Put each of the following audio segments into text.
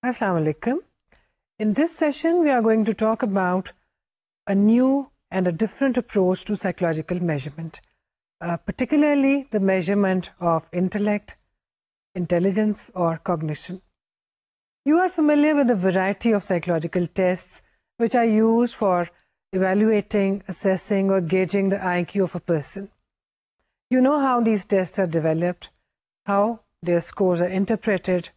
Assalamu alaikum. In this session, we are going to talk about a new and a different approach to psychological measurement, particularly the measurement of intellect, intelligence, or cognition. You are familiar with a variety of psychological tests which are used for evaluating, assessing, or gauging the IQ of a person. You know how these tests are developed, how their scores are interpreted,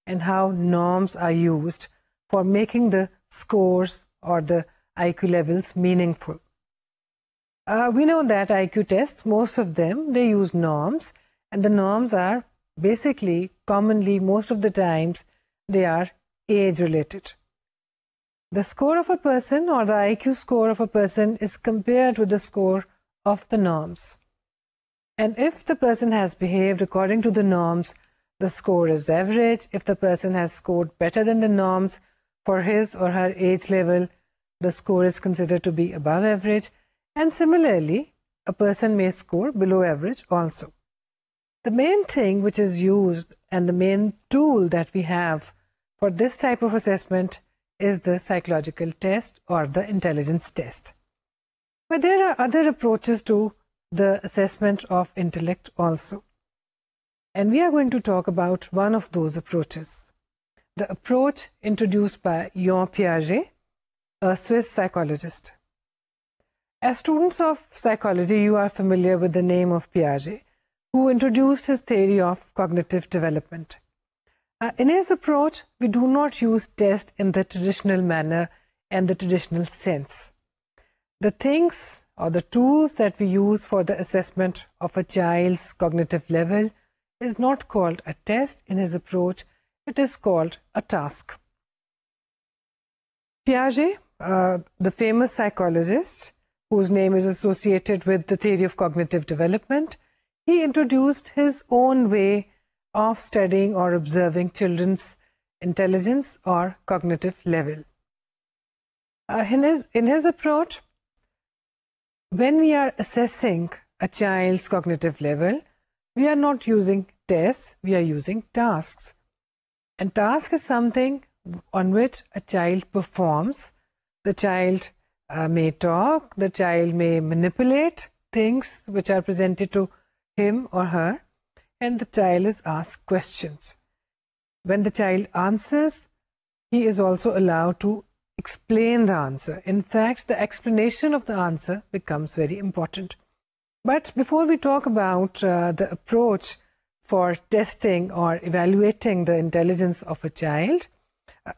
and how norms are used for making the scores or the IQ levels meaningful. We know that IQ tests, most of them, they use norms, and the norms are basically, commonly, most of the times, they are age-related. The score of a person or the IQ score of a person is compared with the score of the norms. And if the person has behaved according to the norms, the score is average. If the person has scored better than the norms for his or her age level, the score is considered to be above average. And similarly, a person may score below average also. The main thing which is used and the main tool that we have for this type of assessment is the psychological test or the intelligence test. But there are other approaches to the assessment of intellect also. And we are going to talk about one of those approaches, the approach introduced by Jean Piaget, a Swiss psychologist. As students of psychology, you are familiar with the name of Piaget, who introduced his theory of cognitive development. In his approach, we do not use tests in the traditional manner and the traditional sense. The things or the tools that we use for the assessment of a child's cognitive level is not called a test in his approach, it is called a task. Piaget, the famous psychologist whose name is associated with the theory of cognitive development, he introduced his own way of studying or observing children's intelligence or cognitive level. In his approach, when we are assessing a child's cognitive level, we are not using tests, we are using tasks. And task is something on which a child performs. The child may talk, the child may manipulate things which are presented to him or her, and the child is asked questions. When the child answers, he is also allowed to explain the answer. In fact, the explanation of the answer becomes very important. But before we talk about the approach for testing or evaluating the intelligence of a child,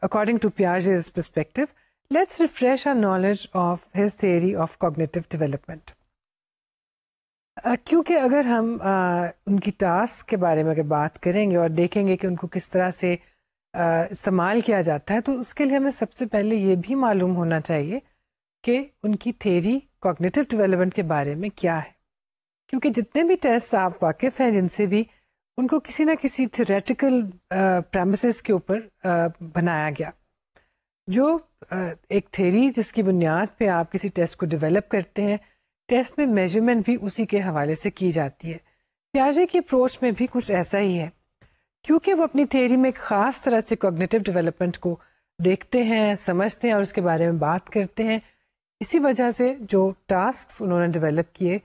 according to Piaget's perspective, let's refresh our knowledge of his theory of cognitive development. کیونکہ اگر ہم ان کی task کے بارے میں اگر بات کریں گے اور دیکھیں گے کہ ان کو کس طرح سے استعمال کیا جاتا ہے، تو اس کے لیے ہمیں سب سے پہلے یہ بھی معلوم ہونا چاہیے کہ ان کی تھیوری کوگنیٹو ڈیولپمنٹ کے بارے میں کیا ہے. کیونکہ جتنے بھی ٹیسٹ آپ واقف ہیں جن سے بھی، ان کو کسی نہ کسی تھیوریٹیکل پریمسز کے اوپر بنایا گیا. جو ایک تھیوری جس کی بنیاد پہ آپ کسی ٹیسٹ کو ڈیولپ کرتے ہیں، ٹیسٹ میں میجرمنٹ بھی اسی کے حوالے سے کی جاتی ہے. پیاجے کی اپروچ میں بھی کچھ ایسا ہی ہے. کیونکہ وہ اپنی تھیوری میں ایک خاص طرح سے کوگنیٹو ڈیولپمنٹ کو دیکھتے ہیں، سمجھتے ہیں اور اس کے بارے میں بات کرتے ہیں، اسی وجہ سے جو ٹاسکس انہوں نے ڈیولپ کیے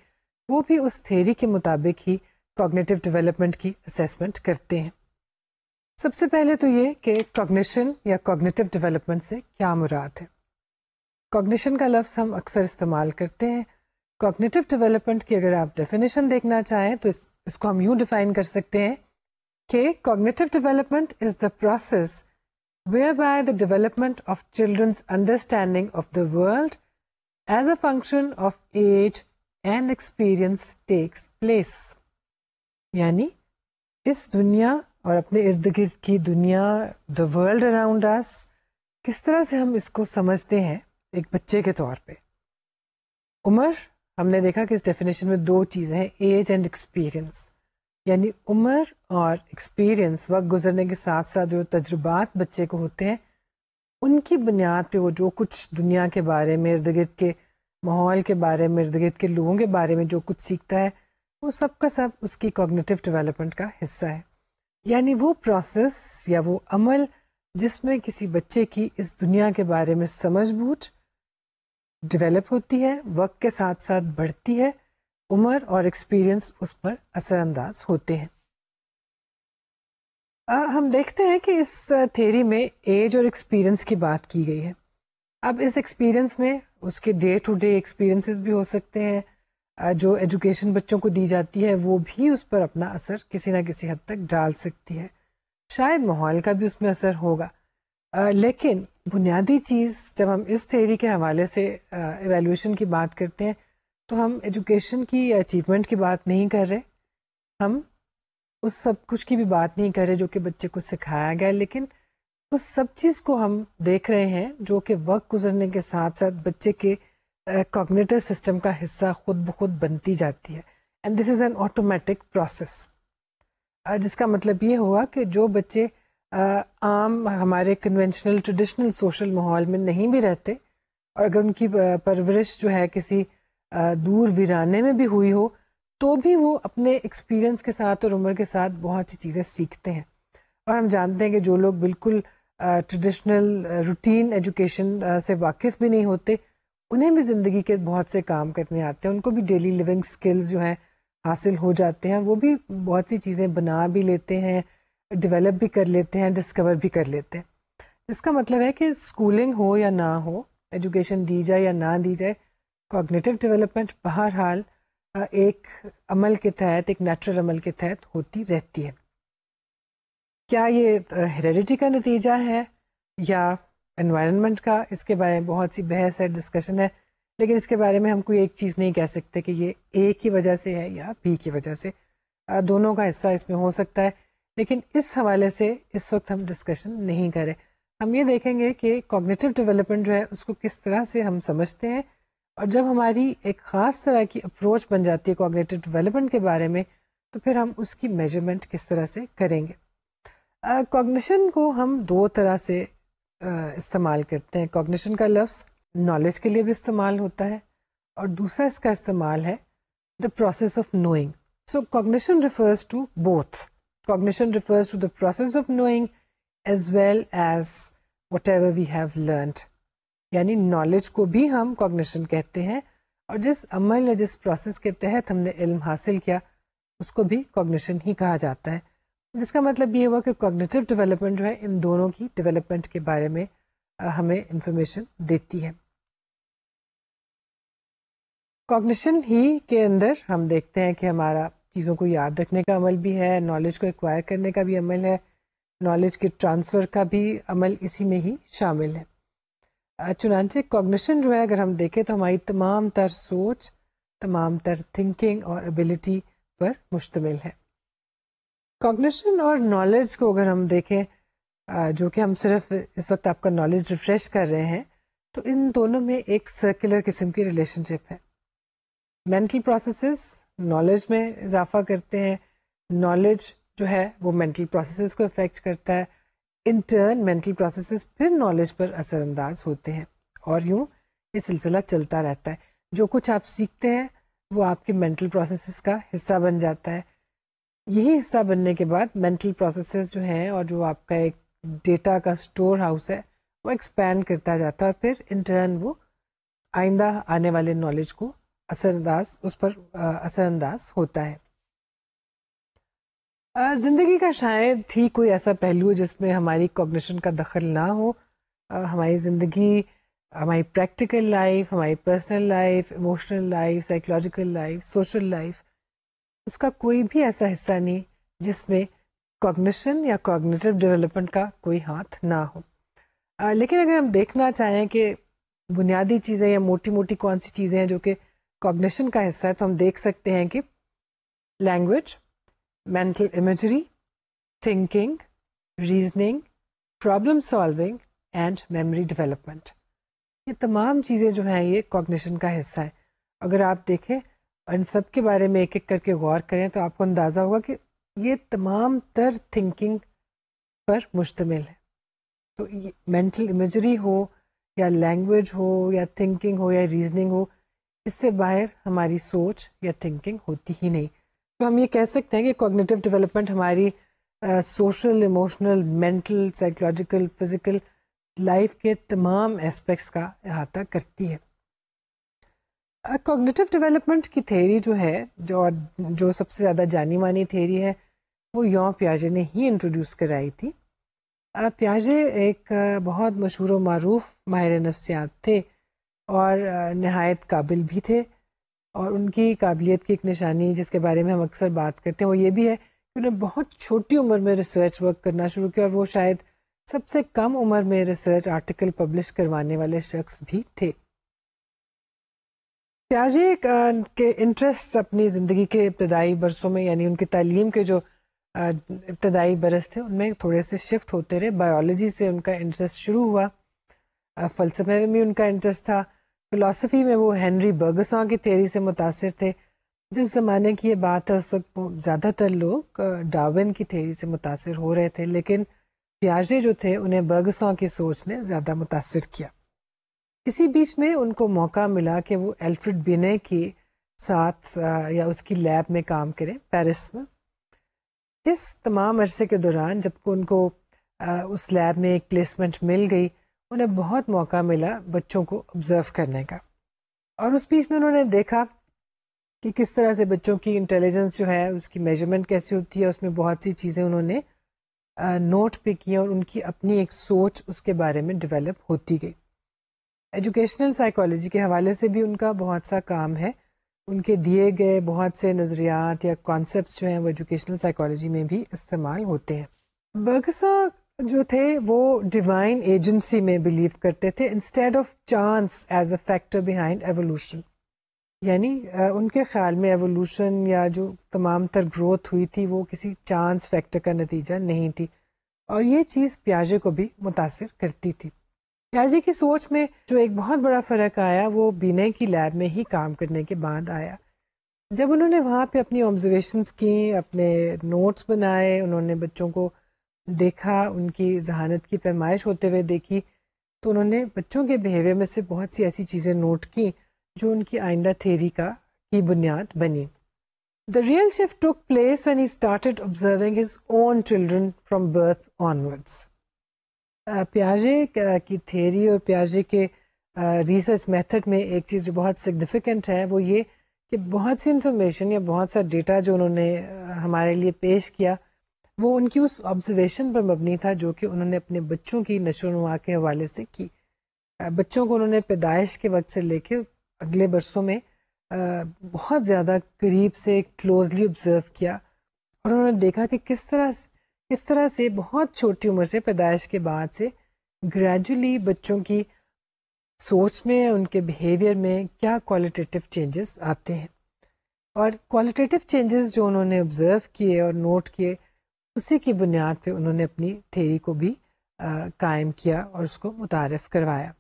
وہ بھی اس تھیوری کے مطابق ہی کوگنیٹو ڈیولپمنٹ کی اسیسمنٹ کرتے ہیں. سب سے پہلے تو یہ کہ کوگنیشن یا کوگنیٹو ڈیولپمنٹ سے کیا مراد ہے. کوگنیشن کا لفظ ہم اکثر استعمال کرتے ہیں. کوگنیٹو ڈیولپمنٹ کی اگر آپ ڈیفینیشن دیکھنا چاہیں تو اس کو ہم یوں ڈیفائن کر سکتے ہیں کہ cognitive development is the process whereby the development of childrens understanding of the world as a function of age and experience takes place. یعنی اس دنیا اور اپنے ارد گرد کی دنیا، دا ورلڈ اراؤنڈ اس، کس طرح سے ہم اس کو سمجھتے ہیں ایک بچے کے طور پہ. عمر، ہم نے دیکھا کہ اس ڈیفینیشن میں دو چیزیں ہیں، ایج اینڈ ایکسپیرئنس. یعنی عمر اور ایکسپیرئنس، وقت گزرنے کے ساتھ ساتھ جو تجربات بچے کو ہوتے ہیں، ان کی بنیاد پہ وہ جو کچھ دنیا کے بارے میں، ارد گرد کے ماحول کے بارے میں، ارد گرد کے لوگوں کے بارے میں جو کچھ سیکھتا ہے، وہ سب کا سب اس کی کوگنیٹو ڈیولپمنٹ کا حصہ ہے. یعنی وہ پروسیس یا وہ عمل جس میں کسی بچے کی اس دنیا کے بارے میں سمجھ بوجھ ڈیولپ ہوتی ہے، وقت کے ساتھ ساتھ بڑھتی ہے، عمر اور ایکسپیرئنس اس پر اثر انداز ہوتے ہیں۔ ہم دیکھتے ہیں کہ اس تھیری میں ایج اور ایکسپیرئنس کی بات کی گئی ہے۔ اب اس ایکسپیرئنس میں اس کے ڈے ٹو ڈے ایکسپیرئنسز بھی ہو سکتے ہیں، جو ایجوکیشن بچوں کو دی جاتی ہے وہ بھی اس پر اپنا اثر کسی نہ کسی حد تک ڈال سکتی ہے، شاید ماحول کا بھی اس میں اثر ہوگا۔ لیکن بنیادی چیز جب ہم اس تھیری کے حوالے سے ایویلویشن کی بات کرتے ہیں تو ہم ایجوکیشن کی اچیومنٹ کی بات نہیں کر رہے، ہم اس سب کچھ کی بھی بات نہیں کر رہے جو کہ بچے کو سکھایا گیا، لیکن اس سب چیز کو ہم دیکھ رہے ہیں جو کہ وقت گزرنے کے ساتھ ساتھ بچے کے کوگنیٹو سسٹم کا حصہ خود بخود بنتی جاتی ہے، and this is an automatic process, جس کا مطلب یہ ہوا کہ جو بچے عام ہمارے کنونشنل ٹریڈیشنل سوشل ماحول میں نہیں بھی رہتے، اور اگر ان کی پرورش جو ہے کسی دور ویرانے میں بھی ہوئی ہو تو بھی وہ اپنے ایکسپیرئنس کے ساتھ اور عمر کے ساتھ بہت سی چیزیں سیکھتے ہیں۔ اور ہم جانتے ہیں کہ جو لوگ بالکل ٹریڈیشنل روٹین ایجوکیشن سے واقف بھی نہیں ہوتے، انہیں بھی زندگی کے بہت سے کام کرنے آتے ہیں، ان کو بھی ڈیلی لیونگ سکلز جو ہیں حاصل ہو جاتے ہیں، وہ بھی بہت سی چیزیں بنا بھی لیتے ہیں، ڈیولپ بھی کر لیتے ہیں، ڈسکور بھی کر لیتے ہیں۔ اس کا مطلب ہے کہ اسکولنگ ہو یا نہ ہو، ایجوکیشن دی جائے یا نہ دی جائے، کوگنیٹو ڈیولپمنٹ بہرحال ایک عمل کے تحت، ایک نیچرل عمل کے تحت ہوتی رہتی ہے۔ کیا یہ ہیریڈیٹی کا نتیجہ ہے یا انوائرمنٹ کا؟ اس کے بارے میں بہت سی بحث ہے، ڈسکشن ہے، لیکن اس کے بارے میں ہم کوئی ایک چیز نہیں کہہ سکتے کہ یہ اے کی وجہ سے ہے یا بی کی وجہ سے، دونوں کا حصہ اس میں ہو سکتا ہے، لیکن اس حوالے سے اس وقت ہم ڈسکشن نہیں کریں۔ ہم یہ دیکھیں گے کہ کوگنیٹو ڈیولپمنٹ جو ہے اس کو کس طرح سے ہم سمجھتے ہیں، اور جب ہماری ایک خاص طرح کی اپروچ بن جاتی ہے کوگنیٹو ڈیولپمنٹ کے بارے میں تو پھر ہم اس کی میجرمنٹ کس طرح سے کریں گے۔ کوگنیشن کو ہم دو طرح سے استعمال کرتے ہیں۔ کوگنیشن کا لفظ نالج کے لیے بھی استعمال ہوتا ہے، اور دوسرا اس کا استعمال ہے the process of knowing. So cognition refers to both, cognition refers to the process of knowing as well as whatever we have learned, یعنی نالج کو بھی ہم کوگنیشن کہتے ہیں، اور جس عمل یا جس پروسیس کے تحت ہم نے علم حاصل کیا اس کو بھی کوگنیشن ہی کہا جاتا ہے، جس کا مطلب یہ ہوا کہ کوگنیٹو ڈیولپمنٹ جو ہے ان دونوں کی ڈیولپمنٹ کے بارے میں ہمیں انفارمیشن دیتی ہے۔ کوگنیشن ہی کے اندر ہم دیکھتے ہیں کہ ہمارا چیزوں کو یاد رکھنے کا عمل بھی ہے، نالج کو ایکوائر کرنے کا بھی عمل ہے، نالج کے ٹرانسفر کا بھی عمل اسی میں ہی شامل ہے۔ چنانچہ کوگنیشن جو ہے اگر ہم دیکھیں تو ہماری تمام تر سوچ، تمام تر تھنکنگ اور ایبلٹی پر مشتمل ہے۔ کوگنیشن اور نالج کو اگر ہم دیکھیں، جو کہ ہم صرف اس وقت آپ کا نالج ریفریش کر رہے ہیں، تو ان دونوں میں ایک سرکولر قسم کی ریلیشن شپ ہے۔ مینٹل پروسیسز نالج میں اضافہ کرتے ہیں، نالج جو ہے وہ مینٹل پروسیسز کو افیکٹ کرتا ہے، ان ٹرن مینٹل پروسیسز پھر نالج پر اثر انداز ہوتے ہیں، اور یوں یہ سلسلہ چلتا رہتا ہے۔ جو کچھ آپ سیکھتے ہیں وہ آپ کے مینٹل پروسیسز کا حصہ بن جاتا ہے، یہی حصہ بننے کے بعد مینٹل پروسیسز جو ہیں اور جو آپ کا ایک ڈیٹا کا اسٹور ہاؤس ہے وہ ایکسپینڈ کرتا جاتا ہے، اور پھر ان ٹرن وہ آئندہ آنے والے نالج کو اس پر اثر انداز ہوتا ہے۔ زندگی کا شاید ہی کوئی ایسا پہلو جس میں ہماری کوگنیشن کا دخل نہ ہو۔ ہماری زندگی، ہماری پریکٹیکل لائف، ہماری personal life, emotional life, psychological life, social life, اس کا کوئی بھی ایسا حصہ نہیں جس میں کوگنیشن یا کوگنیٹو ڈیولپمنٹ کا کوئی ہاتھ نہ ہو۔ لیکن اگر ہم دیکھنا چاہیں کہ بنیادی چیزیں یا موٹی موٹی کون سی چیزیں ہیں جو کہ کوگنیشن کا حصہ ہے، تو ہم دیکھ سکتے ہیں کہ language, mental imagery, thinking, reasoning, problem solving and memory development, یہ تمام چیزیں جو ہیں یہ کوگنیشن کا حصہ ہے۔ اگر آپ دیکھیں اور ان سب کے بارے میں ایک ایک کر کے غور کریں تو آپ کو اندازہ ہوگا کہ یہ تمام تر تھنکنگ پر مشتمل ہے۔ تو مینٹل امیجری ہو یا لینگویج ہو یا تھنکنگ ہو یا ریزننگ ہو، اس سے باہر ہماری سوچ یا تھنکنگ ہوتی ہی نہیں۔ تو ہم یہ کہہ سکتے ہیں کہ کوگنیٹو ڈیولپمنٹ ہماری social, emotional, mental, psychological, physical life کے تمام اسپیکٹس کا احاطہ کرتی ہے. کوگنیٹو ڈیولپمنٹ کی تھیوری جو ہے، جو سب سے زیادہ جانی مانی تھیوری ہے، وہ یون پیاژے نے ہی انٹروڈیوس کرائی تھی. پیاژے ایک بہت مشہور و معروف ماہر نفسیات تھے اور نہایت قابل بھی تھے، اور ان کی قابلیت کی ایک نشانی جس کے بارے میں ہم اکثر بات کرتے ہیں وہ یہ بھی ہے کہ انہیں بہت چھوٹی عمر میں ریسرچ ورک کرنا شروع کیا، اور وہ شاید سب سے کم عمر میں ریسرچ آرٹیکل پبلش کروانے والے شخص بھی تھے. پیاژے کے انٹرسٹ اپنی زندگی کے ابتدائی برسوں میں، یعنی ان کی تعلیم کے جو ابتدائی برس تھے ان میں تھوڑے سے شفٹ ہوتے رہے. بایولوجی سے ان کا انٹرسٹ شروع ہوا، فلسفے میں بھی ان کا انٹرسٹ تھا، فلسفی میں وہ ہینری برگساں کی تھیوری سے متاثر تھے. جس زمانے کی یہ بات ہے اس وقت زیادہ تر لوگ ڈارون کی تھیوری سے متاثر ہو رہے تھے، لیکن پیاژے جو تھے انہیں برگساں کی سوچ نے زیادہ متاثر کیا. اسی بیچ میں ان کو موقع ملا کہ وہ الفریڈ بینے کے ساتھ یا اس کی لیب میں کام کریں پیرس میں. اس تمام عرصے کے دوران جب ان کو اس لیب میں ایک پلیسمنٹ مل گئی، انہیں بہت موقع ملا بچوں کو آبزرو کرنے کا، اور اس بیچ میں انہوں نے دیکھا کہ کس طرح سے بچوں کی انٹیلیجنس جو ہے اس کی میجرمنٹ کیسی ہوتی ہے. اس میں بہت سی چیزیں انہوں نے نوٹ پہ کی اور ان کی اپنی ایک سوچ اس کے بارے میں ڈیولپ ہوتی گئی. ایجوکیشنل سائیکالوجی کے حوالے سے بھی ان کا بہت سا کام ہے. ان کے دیے گئے بہت سے نظریات یا کانسیپٹس جو ہیں وہ ایجوکیشنل سائیکالوجی میں بھی استعمال ہوتے ہیں. برگساں جو تھے وہ ڈیوائن ایجنسی میں بلیو کرتے تھے instead of chance as a factor behind evolution. یعنی ان کے خیال میں ایوولوشن یا جو تمام تر گروتھ ہوئی تھی وہ کسی چانس فیکٹر کا نتیجہ نہیں تھی، اور یہ چیز پیاژے کو بھی متاثر کرتی تھی. پیاژے کی سوچ میں جو ایک بہت بڑا فرق آیا وہ بینے کی لیب میں ہی کام کرنے کے بعد آیا. جب انہوں نے وہاں پہ اپنی آبزرویشنس کی، اپنے نوٹس بنائے، انہوں نے بچوں کو دیکھا، ان کی ذہانت کی پیمائش ہوتے ہوئے دیکھی، تو انہوں نے بچوں کے بیہیویئر میں سے بہت سی ایسی چیزیں نوٹ کی جو ان کی آئندہ تھیوری کی بنیاد بنی. The real shift took place when he started observing his own children from birth onwards. پیاژے کی تھیوری اور پیاژے کے ریسرچ میتھڈ میں ایک چیز جو بہت سگنیفیکنٹ ہے وہ یہ کہ بہت سی انفارمیشن یا بہت سا ڈیٹا جو انہوں نے ہمارے لیے پیش کیا وہ ان کی اس آبزرویشن پر مبنی تھا جو کہ انہوں نے اپنے بچوں کی نشو و نما کے حوالے سے کی. بچوں کو انہوں نے پیدائش کے وقت سے لے کے اگلے برسوں میں بہت زیادہ قریب سے کلوزلی آبزرو کیا، اور انہوں نے دیکھا کہ کس طرح سے بہت چھوٹی عمر سے پیدائش کے بعد سے گریجولی بچوں کی سوچ میں، ان کے بیہیویئر میں کیا کوالٹیٹیو چینجز آتے ہیں. اور کوالٹیٹیو چینجز جو انہوں نے آبزرو کیے اور نوٹ کیے اسی کی بنیاد پہ انہوں نے اپنی تھیوری کو بھی قائم کیا اور اس کو متعارف کروایا.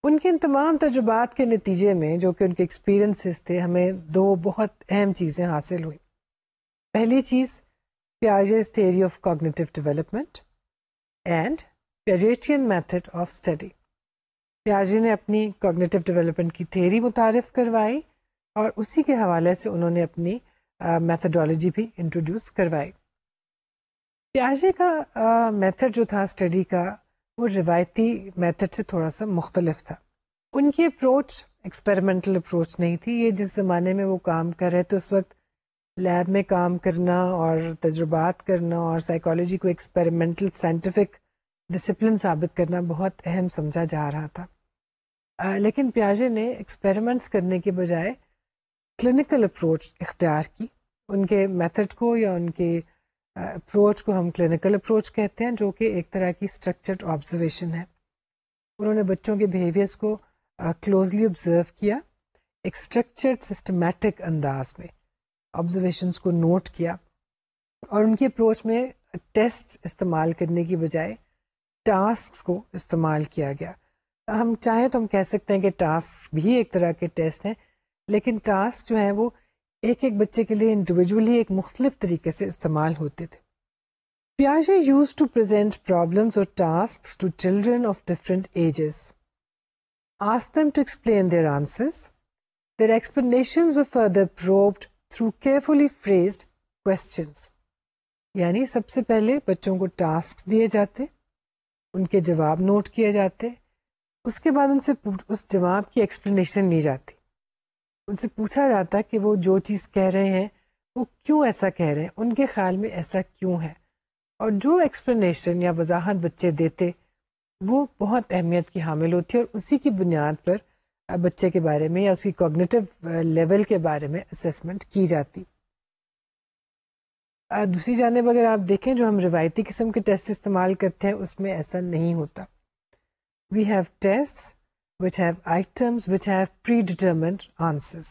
ان کے ان تمام تجربات کے نتیجے میں جو کہ ان کے ایکسپیرئنسز تھے، ہمیں دو بہت اہم چیزیں حاصل ہوئیں. پہلی چیز پیاژے's theory of cognitive development and Piagetian method of study. پیاژے نے اپنی cognitive development کی تھیوری متعارف کروائی اور اسی کے حوالے سے انہوں نے اپنی میتھڈالوجی بھی انٹروڈیوس کروائی. پیاژے کا میتھڈ جو تھا اسٹڈی کا وہ روایتی میتھڈ سے تھوڑا سا مختلف تھا. ان کی اپروچ ایکسپیریمنٹل اپروچ نہیں تھی. یہ جس زمانے میں وہ کام کر رہے تھے اس وقت لیب میں کام کرنا اور تجربات کرنا اور سائیکالوجی کو ایکسپیریمنٹل سائنٹیفک ڈسپلن ثابت کرنا بہت اہم سمجھا جا رہا تھا. لیکن پیاژے نے ایکسپیریمنٹس کرنے کے بجائے کلینکل اپروچ اختیار کی. ان کے میتھڈ کو یا ان کے اپروچ کو ہم کلینکل اپروچ کہتے ہیں، جو کہ ایک طرح کی اسٹرکچرڈ آبزرویشن ہے. انہوں نے بچوں کے بیہیویئرس کو کلوزلی آبزرو کیا، ایک اسٹرکچرڈ سسٹمیٹک انداز میں آبزرویشنس کو نوٹ کیا، اور ان کی اپروچ میں ٹیسٹ استعمال کرنے کی بجائے ٹاسکس کو استعمال کیا گیا. ہم چاہیں تو ہم کہہ سکتے ہیں کہ ٹاسک بھی ایک طرح کے ٹیسٹ ہیں، لیکن ٹاسک جو ہیں وہ ایک بچے کے لیے انڈیویجولی ایک مختلف طریقے سے استعمال ہوتے تھے. پیاژے used to present problems or tasks to children of different ages, ask them to explain their answers. Their explanations were further probed through carefully phrased questions. یعنی سب سے پہلے بچوں کو ٹاسک دیے جاتے، ان کے جواب نوٹ کیے جاتے، اس کے بعد ان سے اس جواب کی ایکسپلینیشن لی جاتی، ان سے پوچھا جاتا کہ وہ جو چیز کہہ رہے ہیں وہ کیوں ایسا کہہ رہے ہیں، ان کے خیال میں ایسا کیوں ہے، اور جو ایکسپلینیشن یا وضاحت بچے دیتے وہ بہت اہمیت کی حامل ہوتی ہے، اور اسی کی بنیاد پر بچے کے بارے میں یا اس کی کوگنیٹو لیول کے بارے میں اسیسمنٹ کی جاتی۔ دوسری جانب اگر آپ دیکھیں جو ہم روایتی قسم کے ٹیسٹ استعمال کرتے ہیں اس میں ایسا نہیں ہوتا۔ We have tests which have items which have predetermined answers.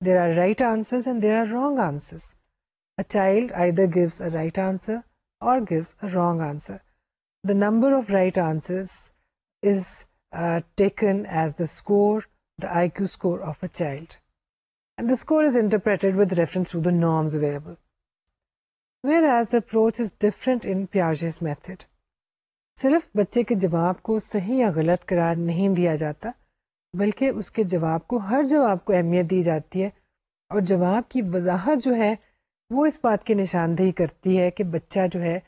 There are right answers and there are wrong answers. A child either gives a right answer or gives a wrong answer. The number of right answers is taken as the score, the IQ score of a child. And the score is interpreted with reference to the norms available. Whereas the approach is different in Piaget's method. صرف بچے کے جواب کو صحیح یا غلط قرار نہیں دیا جاتا، بلکہ اس کے جواب کو، ہر جواب کو اہمیت دی جاتی ہے، اور جواب کی وضاحت جو ہے وہ اس بات کی نشاندہی کرتی ہے کہ بچہ جو ہے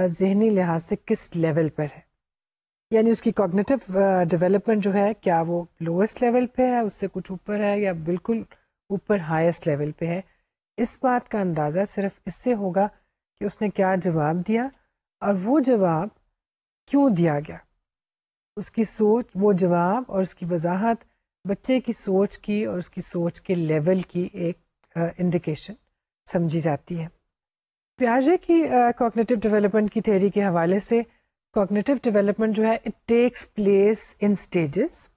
ذہنی لحاظ سے کس لیول پر ہے، یعنی اس کی کوگنیٹو ڈیولپمنٹ جو ہے کیا وہ لوئسٹ لیول پہ ہے، اس سے کچھ اوپر ہے، یا بالکل اوپر ہائیسٹ لیول پہ ہے۔ اس بات کا اندازہ صرف اس سے ہوگا کہ اس نے کیا جواب دیا اور وہ جواب کیوں دیا گیا۔ اس کی سوچ، وہ جواب اور اس کی وضاحت بچے کی سوچ کی اور اس کی سوچ کے لیول کی ایک انڈیکیشن سمجھی جاتی ہے۔ پیاژے کی کوگنیٹو ڈیولپمنٹ کی تھیوری کے حوالے سے کوگنیٹو ڈیولپمنٹ جو ہے it takes place in stages,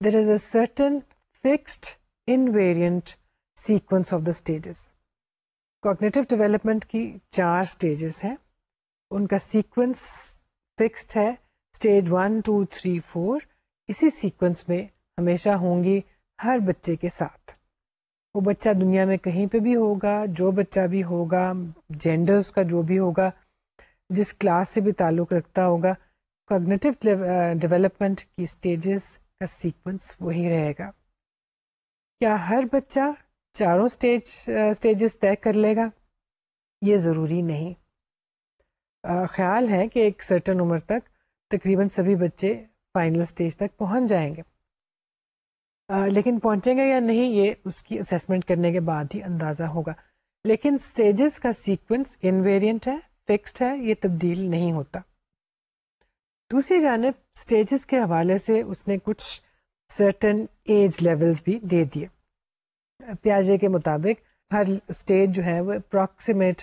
there is a certain fixed invariant sequence of the stages. Cognitive development کی 4 اسٹیجز ہیں، ان کا سیکوینس فکسڈ ہے، اسٹیج 1 2 3 4 اسی سیکوینس میں ہمیشہ ہوں گی ہر بچے کے ساتھ۔ وہ بچہ دنیا میں کہیں پہ بھی ہوگا، جو بچہ بھی ہوگا، جینڈرز کا جو بھی ہوگا، جس کلاس سے بھی تعلق رکھتا ہوگا، کوگنیٹو ڈیولپمنٹ کی اسٹیجز کا سیکوینس وہی رہے گا۔ کیا ہر بچہ چاروں اسٹیجز طے کر لے گا؟ یہ ضروری نہیں۔ خیال ہے کہ ایک سرٹن عمر تک تقریباً سبھی بچے فائنل اسٹیج تک پہنچ جائیں گے، لیکن پہنچیں گے یا نہیں یہ اس کی اسیسمنٹ کرنے کے بعد ہی اندازہ ہوگا۔ لیکن اسٹیجز کا سیکوینس انویریئنٹ ہے، فکسڈ ہے، یہ تبدیل نہیں ہوتا۔ دوسری جانب اسٹیجز کے حوالے سے اس نے کچھ سرٹن ایج لیولز بھی دے دیے۔ پیاژے کے مطابق ہر اسٹیج جو ہے وہ اپروکسیمیٹ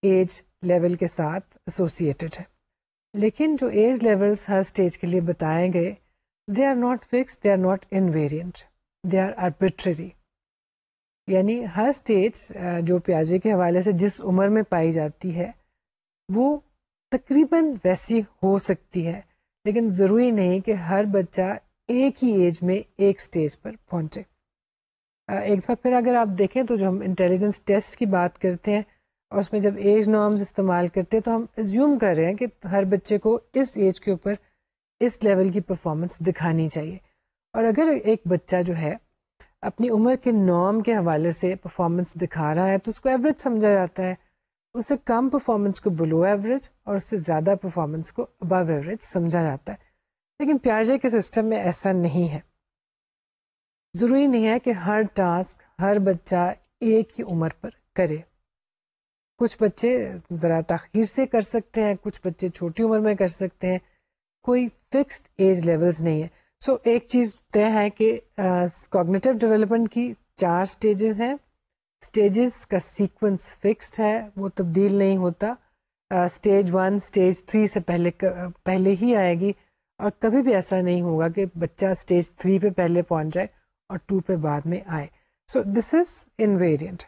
ایج لیول کے ساتھ ایسوسیٹڈ ہے، لیکن جو ایج لیولز ہر اسٹیج کے لیے بتائے گئے they are not fixed, they are not invariant, they are arbitrary. یعنی ہر اسٹیج جو پیاژے کے حوالے سے جس عمر میں پائی جاتی ہے وہ تقریباً ویسی ہو سکتی ہے، لیکن ضروری نہیں کہ ہر بچہ ایک ہی ایج میں ایک اسٹیج پر پہنچے۔ ایک دفعہ پھر اگر آپ دیکھیں تو جو ہم انٹیلیجنس ٹیسٹ کی بات کرتے ہیں اور اس میں جب ایج نارمز استعمال کرتے ہیں تو ہم ایزیوم کر رہے ہیں کہ ہر بچے کو اس ایج کے اوپر اس لیول کی پرفارمنس دکھانی چاہیے، اور اگر ایک بچہ جو ہے اپنی عمر کے نارم کے حوالے سے پرفارمنس دکھا رہا ہے تو اس کو ایوریج سمجھا جاتا ہے، اس سے کم پرفارمنس کو بلو ایوریج اور اس سے زیادہ پرفارمنس کو ابو ایوریج سمجھا جاتا ہے۔ لیکن پیاژے کے سسٹم میں ایسا نہیں ہے۔ ضروری نہیں ہے کہ ہر ٹاسک ہر بچہ ایک ہی عمر پر کرے۔ کچھ بچے ذرا تاخیر سے کر سکتے ہیں، کچھ بچے چھوٹی عمر میں کر سکتے ہیں، کوئی فکسڈ ایج لیولز نہیں ہے۔ سو ایک چیز طے ہے کہ کوگنیٹو ڈیولپمنٹ کی 4 اسٹیجز ہیں، اسٹیجز کا سیکوینس فکسڈ ہے، وہ تبدیل نہیں ہوتا۔ اسٹیج 1 اسٹیج 3 سے پہلے ہی آئے گی، اور کبھی بھی ایسا نہیں ہوگا کہ بچہ اسٹیج 3 پہ پہلے پہنچ جائے اور 2 پہ بعد میں آئے۔ سو دس از انویریئنٹ۔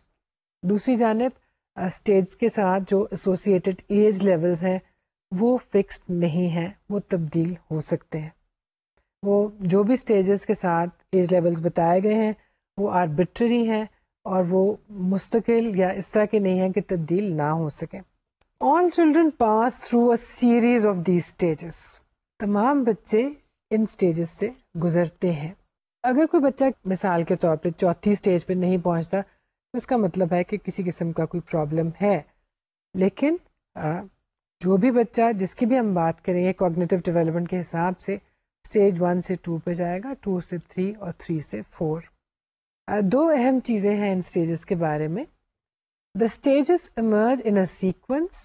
دوسری جانب اسٹیج کے ساتھ جو ایسوسیٹڈ ایج لیولز ہیں وہ فکسڈ نہیں ہیں، وہ تبدیل ہو سکتے ہیں۔ وہ جو بھی اسٹیجز کے ساتھ ایج لیولز بتائے گئے ہیں وہ آربیٹری ہیں اور وہ مستقل یا اس طرح کے نہیں ہیں کہ تبدیل نہ ہو سکیں۔ All children pass through a series of these stages. تمام بچے ان اسٹیجز سے گزرتے ہیں۔ اگر کوئی بچہ مثال کے طور پہ 4تھی اسٹیج پہ نہیں پہنچتا تو اس کا مطلب ہے کہ کسی قسم کا کوئی پرابلم ہے۔ لیکن جو بھی بچہ جس کی بھی ہم بات کریں گے کوگنیٹو ڈیولپمنٹ کے حساب سے اسٹیج 1 سے 2 پہ جائے گا, 2 سے 3 اور 3 سے 4. دو اہم چیزیں ہیں ان اسٹیجز کے بارے میں. The stages emerge in a sequence.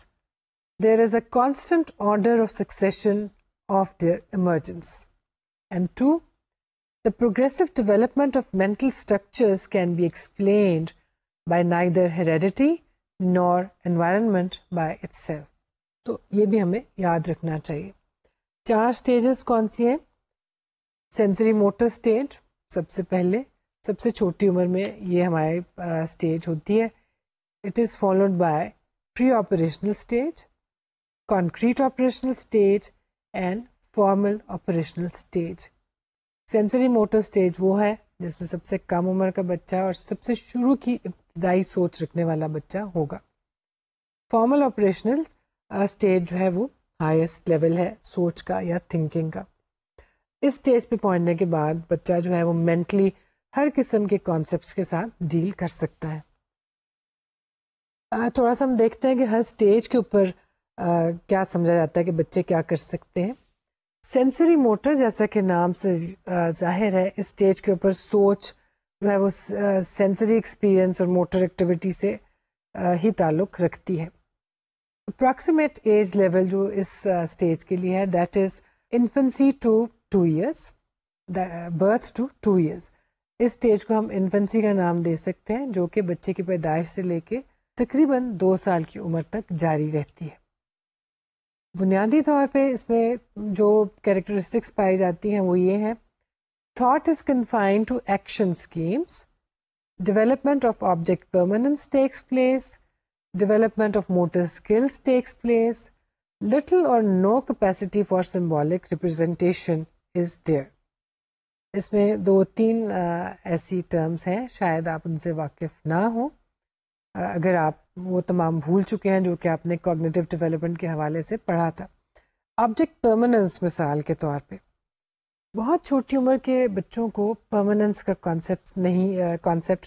There is a constant order of succession of their emergence. And 2, the progressive development of mental structures can be explained by neither heredity nor environment by itself. تو یہ بھی ہمیں یاد رکھنا چاہیے. 4 stages کون سی ہیں؟ Sensory motor stage سب سے پہلے, سب سے چھوٹی عمر میں یہ ہمارے اسٹیج ہوتی ہے. It is followed by pre-operational stage, concrete operational stage and formal operational stage. Sensory motor stage وہ ہے جس میں سب سے کم عمر کا بچہ اور سب سے شروع کی ابتدائی سوچ رکھنے والا بچہ ہوگا. Formal operational stage جو ہے وہ ہائیسٹ لیول ہے سوچ کا یا تھنکنگ کا. اس اسٹیج پہ پہنچنے کے بعد بچہ جو ہے وہ مینٹلی ہر قسم کے کانسیپٹس کے ساتھ ڈیل کر سکتا ہے. تھوڑا سا ہم دیکھتے ہیں کہ ہر اسٹیج کے اوپر کیا سمجھا جاتا ہے کہ بچے کیا کر سکتے ہیں. سینسری موٹر جیسا کہ نام سے ظاہر ہے, اس اسٹیج کے اوپر سوچ جو ہے وہ سینسری ایکسپیرئنس اور موٹر ایکٹیویٹی سے ہی تعلق رکھتی ہے. اپروکسیمیٹ ایج لیول جو اس اسٹیج کے لیے ہے that is infancy to 2 years, birth to 2 years. اس اسٹیج کو ہم انفنسی کا نام دے سکتے ہیں جو کہ بچے کی پیدائش سے لے کے تقریباً 2 سال کی عمر تک جاری رہتی ہے. بنیادی طور پہ اس میں جو کیریکٹرسٹکس پائی جاتی ہیں وہ یہ ہیں: thought is confined to action schemes, development of object permanence takes place, development of motor skills takes place, little اور no capacity for symbolic representation is there. اس میں 2-3 ایسی ٹرمز ہیں, شاید آپ ان سے واقف نہ ہوں اگر آپ وہ تمام بھول چکے ہیں جو کہ آپ نے کوگنیٹو ڈیولپمنٹ کے حوالے سے پڑھا تھا. آبجیکٹ پرماننس مثال کے طور پہ بہت چھوٹی عمر کے بچوں کو پرماننس کا کانسیپٹ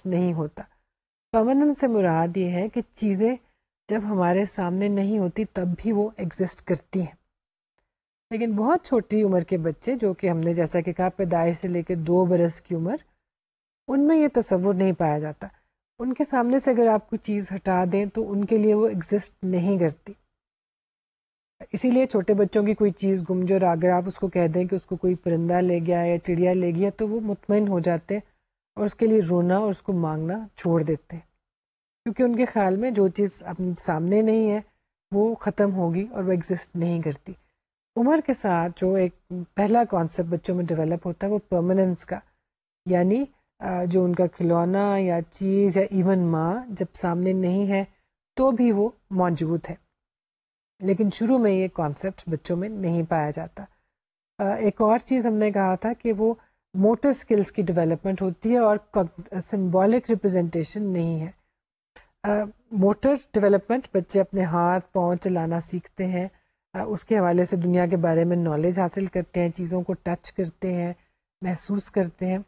نہیں ہوتا. پرماننس سے مراد یہ ہے کہ چیزیں جب ہمارے سامنے نہیں ہوتی تب بھی وہ ایگزسٹ کرتی ہیں. لیکن بہت چھوٹی عمر کے بچے جو کہ ہم نے جیسا کہ کہا پیدائش سے لے کے 2 برس کی عمر, ان میں یہ تصور نہیں پایا جاتا. ان کے سامنے سے اگر آپ کوئی چیز ہٹا دیں تو ان کے لیے وہ ایگزسٹ نہیں کرتی. اسی لیے چھوٹے بچوں کی کوئی چیز گم جو, اگر آپ اس کو کہہ دیں کہ اس کو کوئی پرندہ لے گیا یا چڑیا لے گیا تو وہ مطمئن ہو جاتے ہیں اور اس کے لیے رونا اور اس کو مانگنا چھوڑ دیتے ہیں, کیونکہ ان کے خیال میں جو چیز اپنے سامنے نہیں ہے وہ ختم ہوگی اور وہ ایگزسٹ نہیں کرتی. عمر کے ساتھ جو ایک پہلا کانسیپٹ بچوں میں ڈیولپ ہوتا ہے وہ پرماننس کا, یعنی جو ان کا کھلونا یا چیز یا ایون ماں جب سامنے نہیں ہے تو بھی وہ موجود ہے. لیکن شروع میں یہ کانسیپٹ بچوں میں نہیں پایا جاتا. ایک اور چیز ہم نے کہا تھا کہ وہ موٹر سکلز کی ڈیولپمنٹ ہوتی ہے اور سمبولک ریپرزینٹیشن نہیں ہے. موٹر ڈیولپمنٹ بچے اپنے ہاتھ پاؤں چلانا سیکھتے ہیں, اس کے حوالے سے دنیا کے بارے میں نالج حاصل کرتے ہیں, چیزوں کو ٹچ کرتے ہیں, محسوس کرتے ہیں.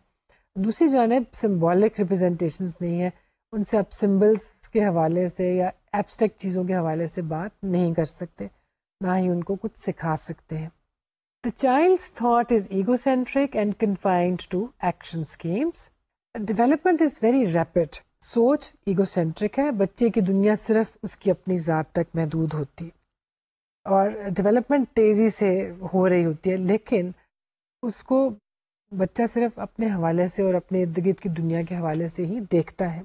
دوسری جانب سمبولک ریپرزینٹیشنز نہیں ہیں, ان سے آپ سمبلس کے حوالے سے یا ایبسٹریکٹ چیزوں کے حوالے سے بات نہیں کر سکتے, نہ ہی ان کو کچھ سکھا سکتے ہیں. The child's thought is egocentric and confined to action schemes. Development is very rapid. سوچ ایگوسینٹرک ہے, بچے کی دنیا صرف اس کی اپنی ذات تک محدود ہوتی ہے اور ڈیولپمنٹ تیزی سے ہو رہی ہوتی ہے, لیکن اس کو بچہ صرف اپنے حوالے سے اور اپنے ارد گرد کی دنیا کے حوالے سے ہی دیکھتا ہے.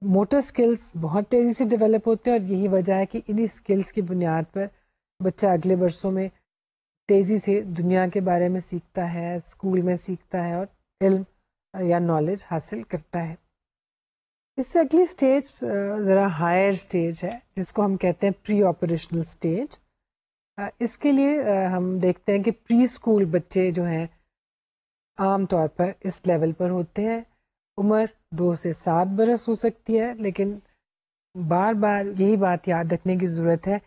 موٹر سکلز بہت تیزی سے ڈیولپ ہوتے ہیں اور یہی وجہ ہے کہ انہی سکلز کی بنیاد پر بچہ اگلے برسوں میں تیزی سے دنیا کے بارے میں سیکھتا ہے, اسکول میں سیکھتا ہے اور علم یا نالج حاصل کرتا ہے. اس سے اگلی اسٹیج ذرا ہائر اسٹیج ہے جس کو ہم کہتے ہیں پری آپریشنل اسٹیج. اس کے لیے ہم دیکھتے ہیں کہ پری اسکول بچے جو ہیں عام طور پر اس لیول پر ہوتے ہیں. عمر 2 سے 7 برس ہو سکتی ہے, لیکن بار بار یہی بات یاد رکھنے کی ضرورت ہے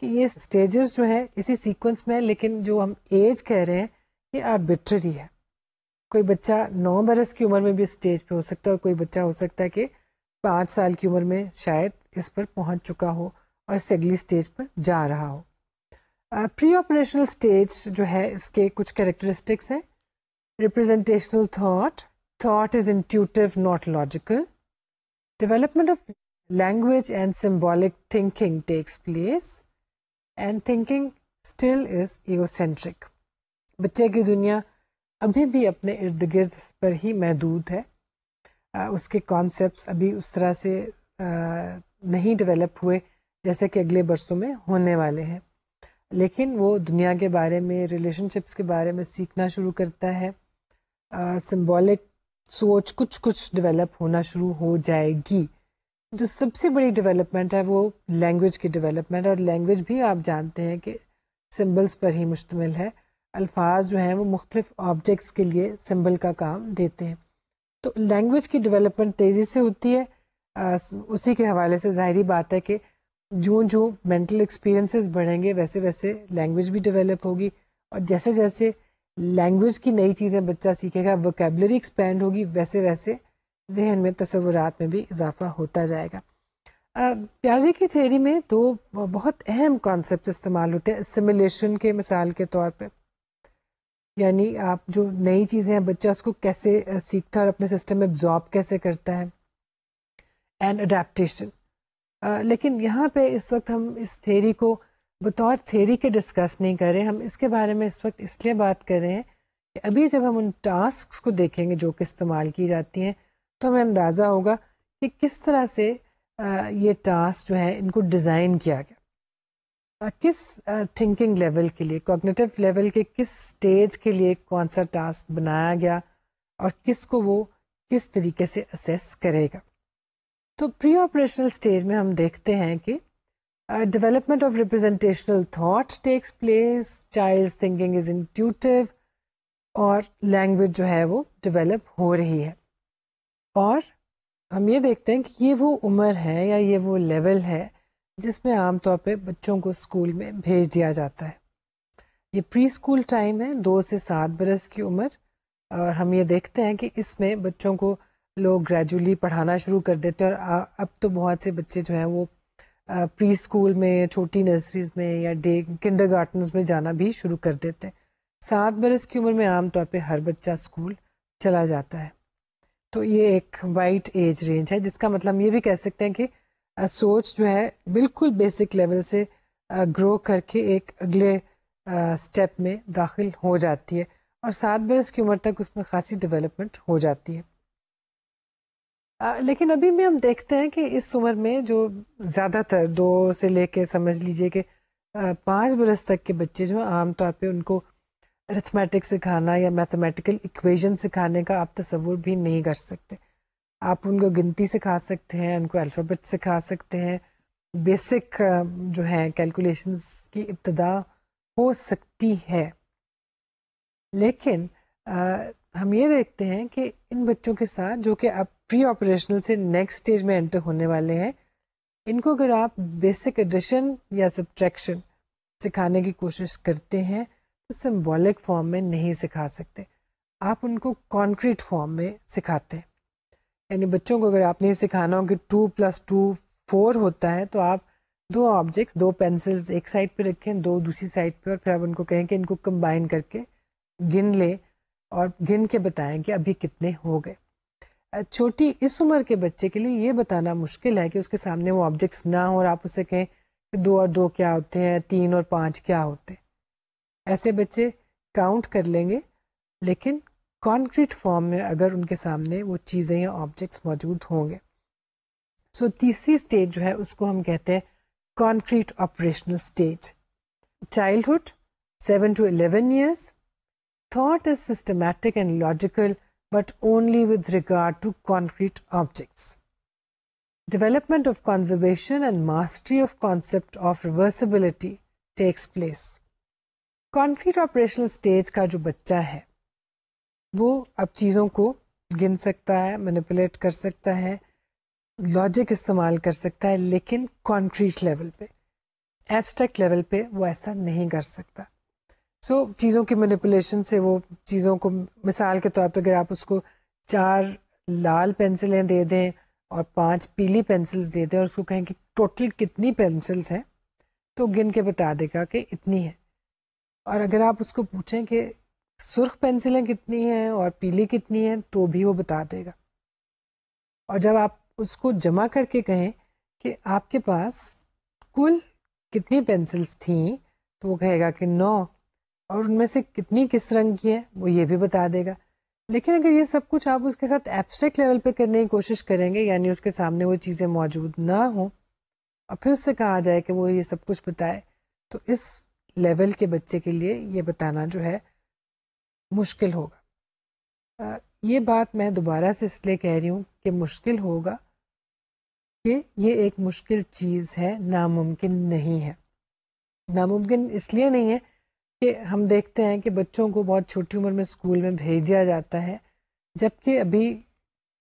کہ یہ اسٹیجز جو ہیں اسی سیکوینس میں, لیکن جو ہم ایج کہہ رہے ہیں یہ آربیٹری ہے. کوئی بچہ 9 برس کی عمر میں بھی اسٹیج پہ ہو سکتا ہے اور کوئی بچہ ہو سکتا ہے کہ 5 سال کی عمر میں شاید اس پر پہنچ چکا ہو اور اس سے اگلی اسٹیج پر جا رہا ہو. پری آپریشنل اسٹیج جو ہے اس کے کچھ کریکٹرسٹکس ہیں. Representational thought is intuitive not logical. Development of language and symbolic thinking takes place and thinking still is egocentric. بچے کی دنیا ابھی بھی اپنے ارد گرد پر ہی محدود ہے. اس کے کانسیپٹس ابھی اس طرح سے نہیں ڈیولپ ہوئے جیسے کہ اگلے برسوں میں ہونے والے ہیں. لیکن وہ دنیا کے بارے میں، ریلیشن شپس کے بارے میں سیکھنا شروع کرتا ہے. سمبولک سوچ کچھ ڈیولپ ہونا شروع ہو جائے گی. جو سب سے بڑی ڈیولپمنٹ ہے وہ لینگویج کی ڈیولپمنٹ، اور لینگویج بھی آپ جانتے ہیں کہ سمبلس پر ہی مشتمل ہے. الفاظ جو ہیں وہ مختلف آبجیکٹس کے لیے سمبل کا کام دیتے ہیں. تو لینگویج کی ڈیولپمنٹ تیزی سے ہوتی ہے. اسی کے حوالے سے ظاہری بات ہے کہ جو مینٹل ایکسپیرئنسز بڑھیں گے ویسے ویسے لینگویج بھی ڈیولپ ہوگی، اور جیسے جیسے لینگویج کی نئی چیزیں بچہ سیکھے گا، ووکیبلری ایکسپینڈ ہوگی، ویسے ویسے ذہن میں تصورات میں بھی اضافہ ہوتا جائے گا. پیاجے کی تھیوری میں دو بہت اہم کانسیپٹ استعمال ہوتے ہیں اسیمیلیشن کے مثال کے طور پہ. یعنی آپ جو نئی چیزیں ہیں بچہ اس کو کیسے سیکھتا ہے اور اپنے سسٹم میں ابزارب کیسے کرتا ہے، اینڈ اڈیپٹیشن. لیکن یہاں پہ اس وقت ہم اس تھیوری کو بطور تھیوری کے ڈسکس نہیں کر رہے. ہم اس کے بارے میں اس وقت اس لیے بات کر رہے ہیں کہ ابھی جب ہم ان ٹاسکس کو دیکھیں گے جو کہ استعمال کی جاتی ہیں تو ہمیں اندازہ ہوگا کہ کس طرح سے یہ ٹاسک جو ہے ان کو ڈیزائن کیا گیا، کس تھنکنگ لیول کے لیے، کوگنیٹو لیول کے کس سٹیج کے لیے کون سا ٹاسک بنایا گیا اور کس کو وہ کس طریقے سے اسیس کرے گا. تو پری آپریشنل سٹیج میں ہم دیکھتے ہیں کہ development of representational thought takes place, child thinking is intuitive, اور لینگویج جو ہے وہ ڈیولپ ہو رہی ہے. اور ہم یہ دیکھتے ہیں کہ یہ وہ عمر ہے یا یہ وہ لیول ہے جس میں عام طور پہ بچوں کو اسکول میں بھیج دیا جاتا ہے. یہ پری اسکول ٹائم ہے، 2 سے 7 برس کی عمر، اور ہم یہ دیکھتے ہیں کہ اس میں بچوں کو لوگ گریجولی پڑھانا شروع کر دیتے ہیں. اور اب تو بہت سے بچے جو ہیں وہ پری اسکول میں، چھوٹی نرسریز میں یا کنڈر گارٹنز میں جانا بھی شروع کر دیتے ہیں. 7 برس کی عمر میں عام طور پہ ہر بچہ اسکول چلا جاتا ہے. تو یہ ایک وائڈ ایج رینج ہے، جس کا مطلب ہم یہ بھی کہہ سکتے ہیں کہ سوچ جو ہے بالکل بیسک لیول سے گرو کر کے ایک اگلے اسٹیپ میں داخل ہو جاتی ہے، اور 7 برس کی عمر تک اس میں خاصی ڈیولپمنٹ ہو جاتی ہے. لیکن ابھی بھی ہم دیکھتے ہیں کہ اس عمر میں جو زیادہ تر 2 سے لے کے سمجھ لیجئے کہ 5 برس تک کے بچے جو عام طور پہ ان کو ارتھمیٹک سکھانا یا میتھمیٹیکل ایکویژن سکھانے کا آپ تصور بھی نہیں کر سکتے. آپ ان کو گنتی سکھا سکتے ہیں، ان کو الفابیٹ سکھا سکتے ہیں، بیسک جو ہے کیلکولیشنز کی ابتدا ہو سکتی ہے. لیکن ہم یہ دیکھتے ہیں کہ ان بچوں کے ساتھ جو کہ اب پری آپریشنل سے نیکسٹ اسٹیج میں انٹر ہونے والے ہیں، ان کو اگر آپ بیسک ایڈیشن یا سبٹریکشن سکھانے کی کوشش کرتے ہیں تو سمبولک فارم میں نہیں سکھا سکتے. آپ ان کو کانکریٹ فارم میں سکھاتے ہیں. یعنی بچوں کو اگر آپ نے سکھانا ہو کہ 2 + 2 4 ہوتا ہے، تو آپ 2 آبجیکٹس، 2 پینسلز ایک سائڈ پہ رکھیں، 2 دوسری سائڈ پہ، اور پھر آپ ان کو کہیں کہ ان کو کمبائن کر کے گن لیں اور گن کے بتائیں کہ ابھی کتنے ہو گئے. چھوٹی اس عمر کے بچے کے لیے یہ بتانا مشکل ہے کہ اس کے سامنے وہ آبجیکٹس نہ ہوں اور آپ اسے کہیں کہ 2 اور 2 کیا ہوتے ہیں، 3 اور 5 کیا ہوتے ہیں. ایسے بچے کاؤنٹ کر لیں گے، لیکن کانکریٹ فارم میں اگر ان کے سامنے وہ چیزیں یا آبجیکٹس موجود ہوں گے. سو تیسری اسٹیج جو ہے اس کو ہم کہتے ہیں concrete operational stage. Childhood 7 to 11 years. Thought is systematic and logical, but only with regard to concrete objects. Development of conservation and mastery of concept of reversibility takes place. Concrete operational stage کا جو بچہ ہے وہ اب چیزوں کو گن سکتا ہے، مینیپولیٹ کر سکتا ہے، لاجک استعمال کر سکتا ہے، لیکن کانکریٹ لیول پہ، ایبسٹریکٹ لیول پہ وہ ایسا نہیں کر سکتا. چیزوں کی مینیپولیشن سے وہ چیزوں کو، مثال کے طور پہ اگر آپ اس کو 4 لال پینسلیں دے دیں اور 5 پیلی پینسلز دے دیں اور اس کو کہیں کہ ٹوٹل کتنی پینسلز ہیں تو گن کے بتا دے گا کہ اتنی ہے. اور اگر آپ اس کو پوچھیں کہ سرخ پینسلیں کتنی ہیں اور پیلی کتنی ہیں تو بھی وہ بتا دے گا. اور جب آپ اس کو جمع کر کے کہیں کہ آپ کے پاس کل کتنی پینسلز تھیں تو وہ کہے گا کہ 9، اور ان میں سے کتنی کس رنگ کی ہیں وہ یہ بھی بتا دے گا. لیکن اگر یہ سب کچھ آپ اس کے ساتھ ایبسٹریکٹ لیول پہ کرنے کی کوشش کریں گے، یعنی اس کے سامنے وہ چیزیں موجود نہ ہوں اور پھر اس سے کہا جائے کہ وہ یہ سب کچھ بتائے، تو اس لیول کے بچے کے لیے یہ بتانا جو ہے مشکل ہوگا. یہ بات میں دوبارہ سے اس لیے کہہ رہی ہوں کہ مشکل ہوگا کہ یہ ایک مشکل چیز ہے، ناممکن نہیں ہے. ناممکن اس لیے نہیں ہے کہ ہم دیکھتے ہیں کہ بچوں کو بہت چھوٹی عمر میں اسکول میں بھیج دیا جاتا ہے، جبکہ ابھی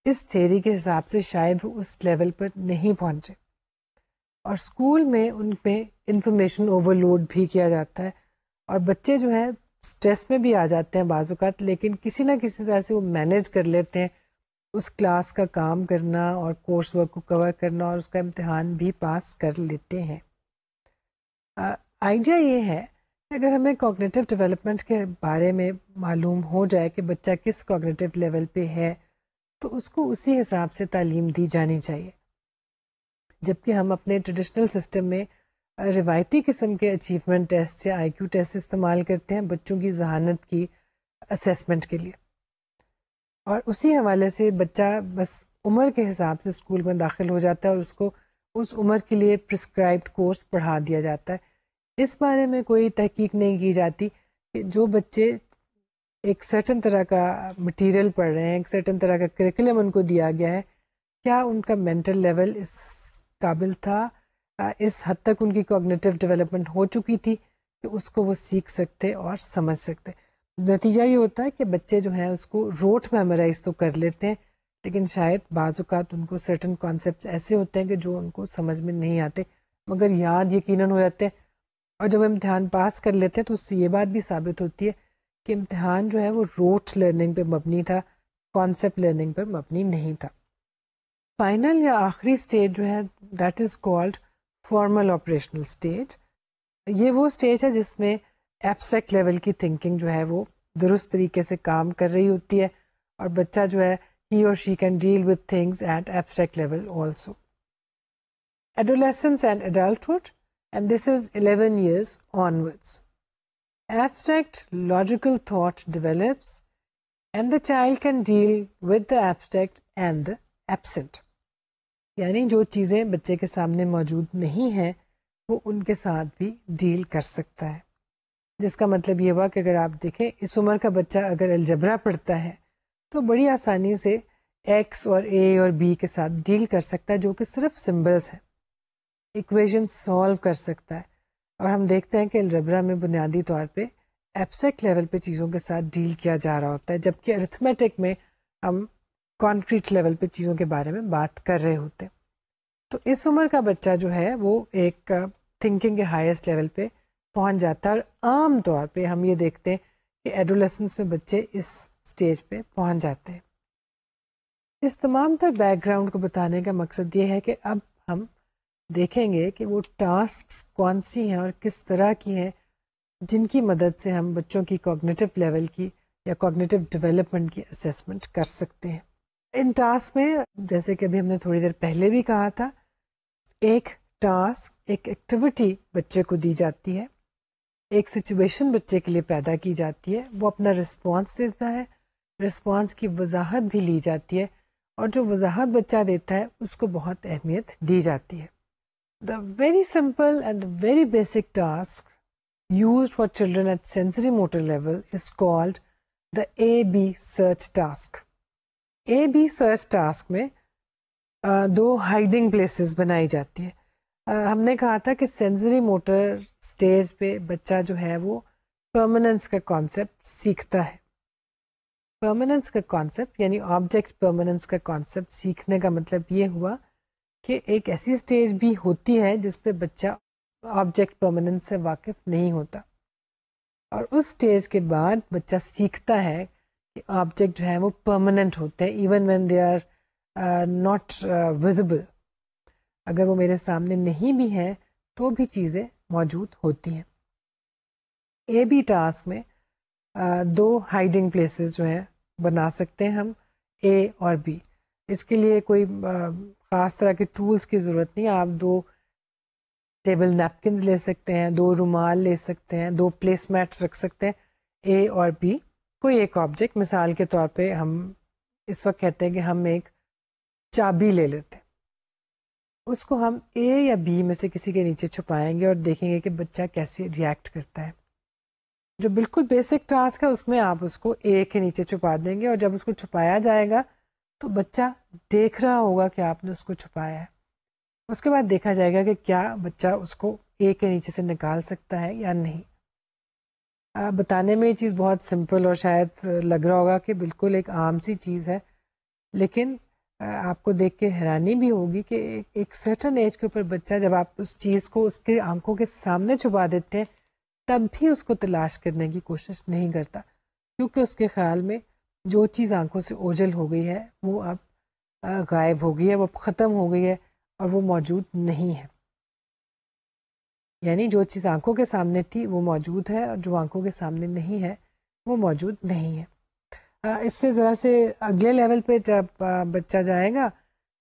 اس تھیوری کے حساب سے شاید وہ اس لیول پر نہیں پہنچے، اور اسکول میں ان پہ انفارمیشن اوور لوڈ بھی کیا جاتا ہے، اور بچے جو ہیں اسٹریس میں بھی آ جاتے ہیں بعض اوقات، لیکن کسی نہ کسی طرح سے وہ مینیج کر لیتے ہیں اس کلاس کا کام کرنا اور کورس ورک کو کور کرنا، اور اس کا امتحان بھی پاس کر لیتے ہیں. آئیڈیا یہ ہے کہ اگر ہمیں کوگنیٹو ڈیولپمنٹ کے بارے میں معلوم ہو جائے کہ بچہ کس کوگنیٹو لیول پہ ہے تو اس کو اسی حساب سے تعلیم دی جانی چاہیے. جبکہ ہم اپنے ٹریڈیشنل سسٹم میں روایتی قسم کے اچیومنٹ ٹیسٹ یا آئی کیو ٹیسٹ استعمال کرتے ہیں بچوں کی ذہانت کی اسیسمنٹ کے لیے، اور اسی حوالے سے بچہ بس عمر کے حساب سے اسکول میں داخل ہو جاتا ہے اور اس کو اس عمر کے لیے پرسکرائبڈ کورس پڑھا دیا جاتا ہے. اس بارے میں کوئی تحقیق نہیں کی جاتی کہ جو بچے ایک سرٹن طرح کا مٹیریل پڑھ رہے ہیں، ایک سرٹن طرح کا کریکولم ان کو دیا گیا ہے، کیا ان کا مینٹل لیول اس قابل تھا، اس حد تک ان کی کوگنیٹو ڈیولپمنٹ ہو چکی تھی کہ اس کو وہ سیکھ سکتے اور سمجھ سکتے. نتیجہ یہ ہوتا ہے کہ بچے جو ہیں اس کو روٹ میمورائز تو کر لیتے ہیں، لیکن شاید بعض اوقات ان کو سرٹن کانسیپٹ ایسے ہوتے ہیں کہ جو ان کو سمجھ میں نہیں آتے مگر یاد یقیناً ہو جاتے ہیں، اور جب امتحان پاس کر لیتے ہیں تو اس سے یہ بات بھی ثابت ہوتی ہے کہ امتحان جو ہے وہ روٹ لرننگ پہ مبنی تھا، کانسیپٹ لرننگ پر مبنی نہیں تھا. فائنل یا آخری اسٹیج جو ہے that is called formal operational stage. یہ وہ اسٹیج ہے جس میں ایبسٹریکٹ لیول کی تھنکنگ جو ہے وہ درست طریقے سے کام کر رہی ہوتی ہے، اور بچہ جو ہے he or she can deal with things at abstract level also. Adolescence and adulthood, and this is 11 years onwards. Abstract logical thought develops and the child can deal with the abstract and the absent. یعنی جو چیزیں بچے کے سامنے موجود نہیں ہیں وہ ان کے ساتھ بھی ڈیل کر سکتا ہے، جس کا مطلب یہ ہوا کہ اگر آپ دیکھیں اس عمر کا بچہ اگر الجبرا پڑھتا ہے تو بڑی آسانی سے ایکس اور اے اور بی کے ساتھ ڈیل کر سکتا ہے، جو کہ صرف سمبلس ہیں، ایکویژن سالو کر سکتا ہے. اور ہم دیکھتے ہیں کہ الجبرا میں بنیادی طور پہ ایبسٹریکٹ لیول پہ چیزوں کے ساتھ ڈیل کیا جا رہا ہوتا ہے، جبکہ ارتھمیٹک میں ہم کانکریٹ لیول پہ چیزوں کے بارے میں بات کر رہے ہوتے ہیں. تو اس عمر کا بچہ جو ہے وہ ایک تھنکنگ کے ہائیسٹ لیول پہ پہنچ جاتا ہے، اور عام طور پہ ہم یہ دیکھتے ہیں کہ ایڈولیسنس میں بچے اس سٹیج پہ پہنچ جاتے ہیں. اس تمام تر بیک گراؤنڈ کو بتانے کا مقصد یہ ہے کہ اب ہم دیکھیں گے کہ وہ ٹاسکس کون سی ہیں اور کس طرح کی ہیں جن کی مدد سے ہم بچوں کی کوگنیٹو لیول کی یا کوگنیٹو ڈیولپمنٹ کی اسیسمنٹ کر سکتے ہیں. ان ٹاسک میں جیسے کہ ابھی ہم نے تھوڑی دیر پہلے بھی کہا تھا، ایک ٹاسک، ایک ایکٹیویٹی بچے کو دی جاتی ہے، ایک سچویشن بچے کے لیے پیدا کی جاتی ہے، وہ اپنا رسپانس دیتا ہے، رسپانس کی وضاحت بھی لی جاتی ہے، اور جو وضاحت بچہ دیتا ہے اس کو بہت اہمیت دی جاتی ہے. The very simple and very basic task used for children at sensory motor level is called the A-B search task. A-B search task میں دو ہائیڈنگ پلیسز بنائی جاتی ہیں. ہم نے کہا تھا کہ سینسری موٹر سٹیج پہ بچہ جو ہے وہ پرماننس کا کانسیپٹ سیکھتا ہے. پرماننس کا کانسیپٹ یعنی آبجیکٹ پرماننس کا کانسیپٹ سیکھنے کا مطلب یہ ہوا کہ ایک ایسی سٹیج بھی ہوتی ہے جس پہ بچہ آبجیکٹ پرماننس سے واقف نہیں ہوتا، اور اس سٹیج کے بعد بچہ سیکھتا ہے کہ آبجیکٹ جو ہے وہ پرماننٹ ہوتے ہیں even when they are not visible. اگر وہ میرے سامنے نہیں بھی ہیں تو بھی چیزیں موجود ہوتی ہیں. اے بی ٹاسک میں دو ہائڈنگ پلیسز جو ہیں بنا سکتے ہیں ہم, اے اور بی. اس کے لیے کوئی خاص طرح کے ٹولز کی ضرورت نہیں. آپ دو ٹیبل نیپکنز لے سکتے ہیں, دو رومال لے سکتے ہیں, دو پلیس میٹس رکھ سکتے ہیں, اے اور بی. کوئی ایک آبجیکٹ, مثال کے طور پہ ہم اس وقت کہتے ہیں کہ ہم ایک چابی لے لیتے ہیں, اس کو ہم اے یا بی میں سے کسی کے نیچے چھپائیں گے اور دیکھیں گے کہ بچہ کیسے ریئیکٹ کرتا ہے. جو بالکل بیسک ٹاسک ہے اس میں آپ اس کو اے کے نیچے چھپا دیں گے, اور جب اس کو چھپایا جائے گا تو بچہ دیکھ رہا ہوگا کہ آپ نے اس کو چھپایا ہے. اس کے بعد دیکھا جائے گا کہ کیا بچہ اس کو اے کے نیچے سے نکال سکتا ہے یا نہیں. بتانے میں یہ چیز بہت سمپل اور شاید لگ رہا ہوگا کہ بالکل ایک عام سی چیز ہے, لیکن آپ کو دیکھ کے حیرانی بھی ہوگی کہ ایک سرٹن ایج کے اوپر بچہ جب آپ اس چیز کو اس کے آنکھوں کے سامنے چھپا دیتے ہیں تب بھی اس کو تلاش کرنے کی کوشش نہیں کرتا, کیونکہ اس کے خیال میں جو چیز آنکھوں سے اوجھل ہو گئی ہے وہ اب غائب ہو گئی ہے, وہ ختم ہو گئی ہے اور وہ موجود نہیں ہے. یعنی جو چیز آنکھوں کے سامنے تھی وہ موجود ہے, اور جو آنکھوں کے سامنے نہیں ہے وہ موجود نہیں ہے. اس سے ذرا سے اگلے لیول پہ جب بچہ جائے گا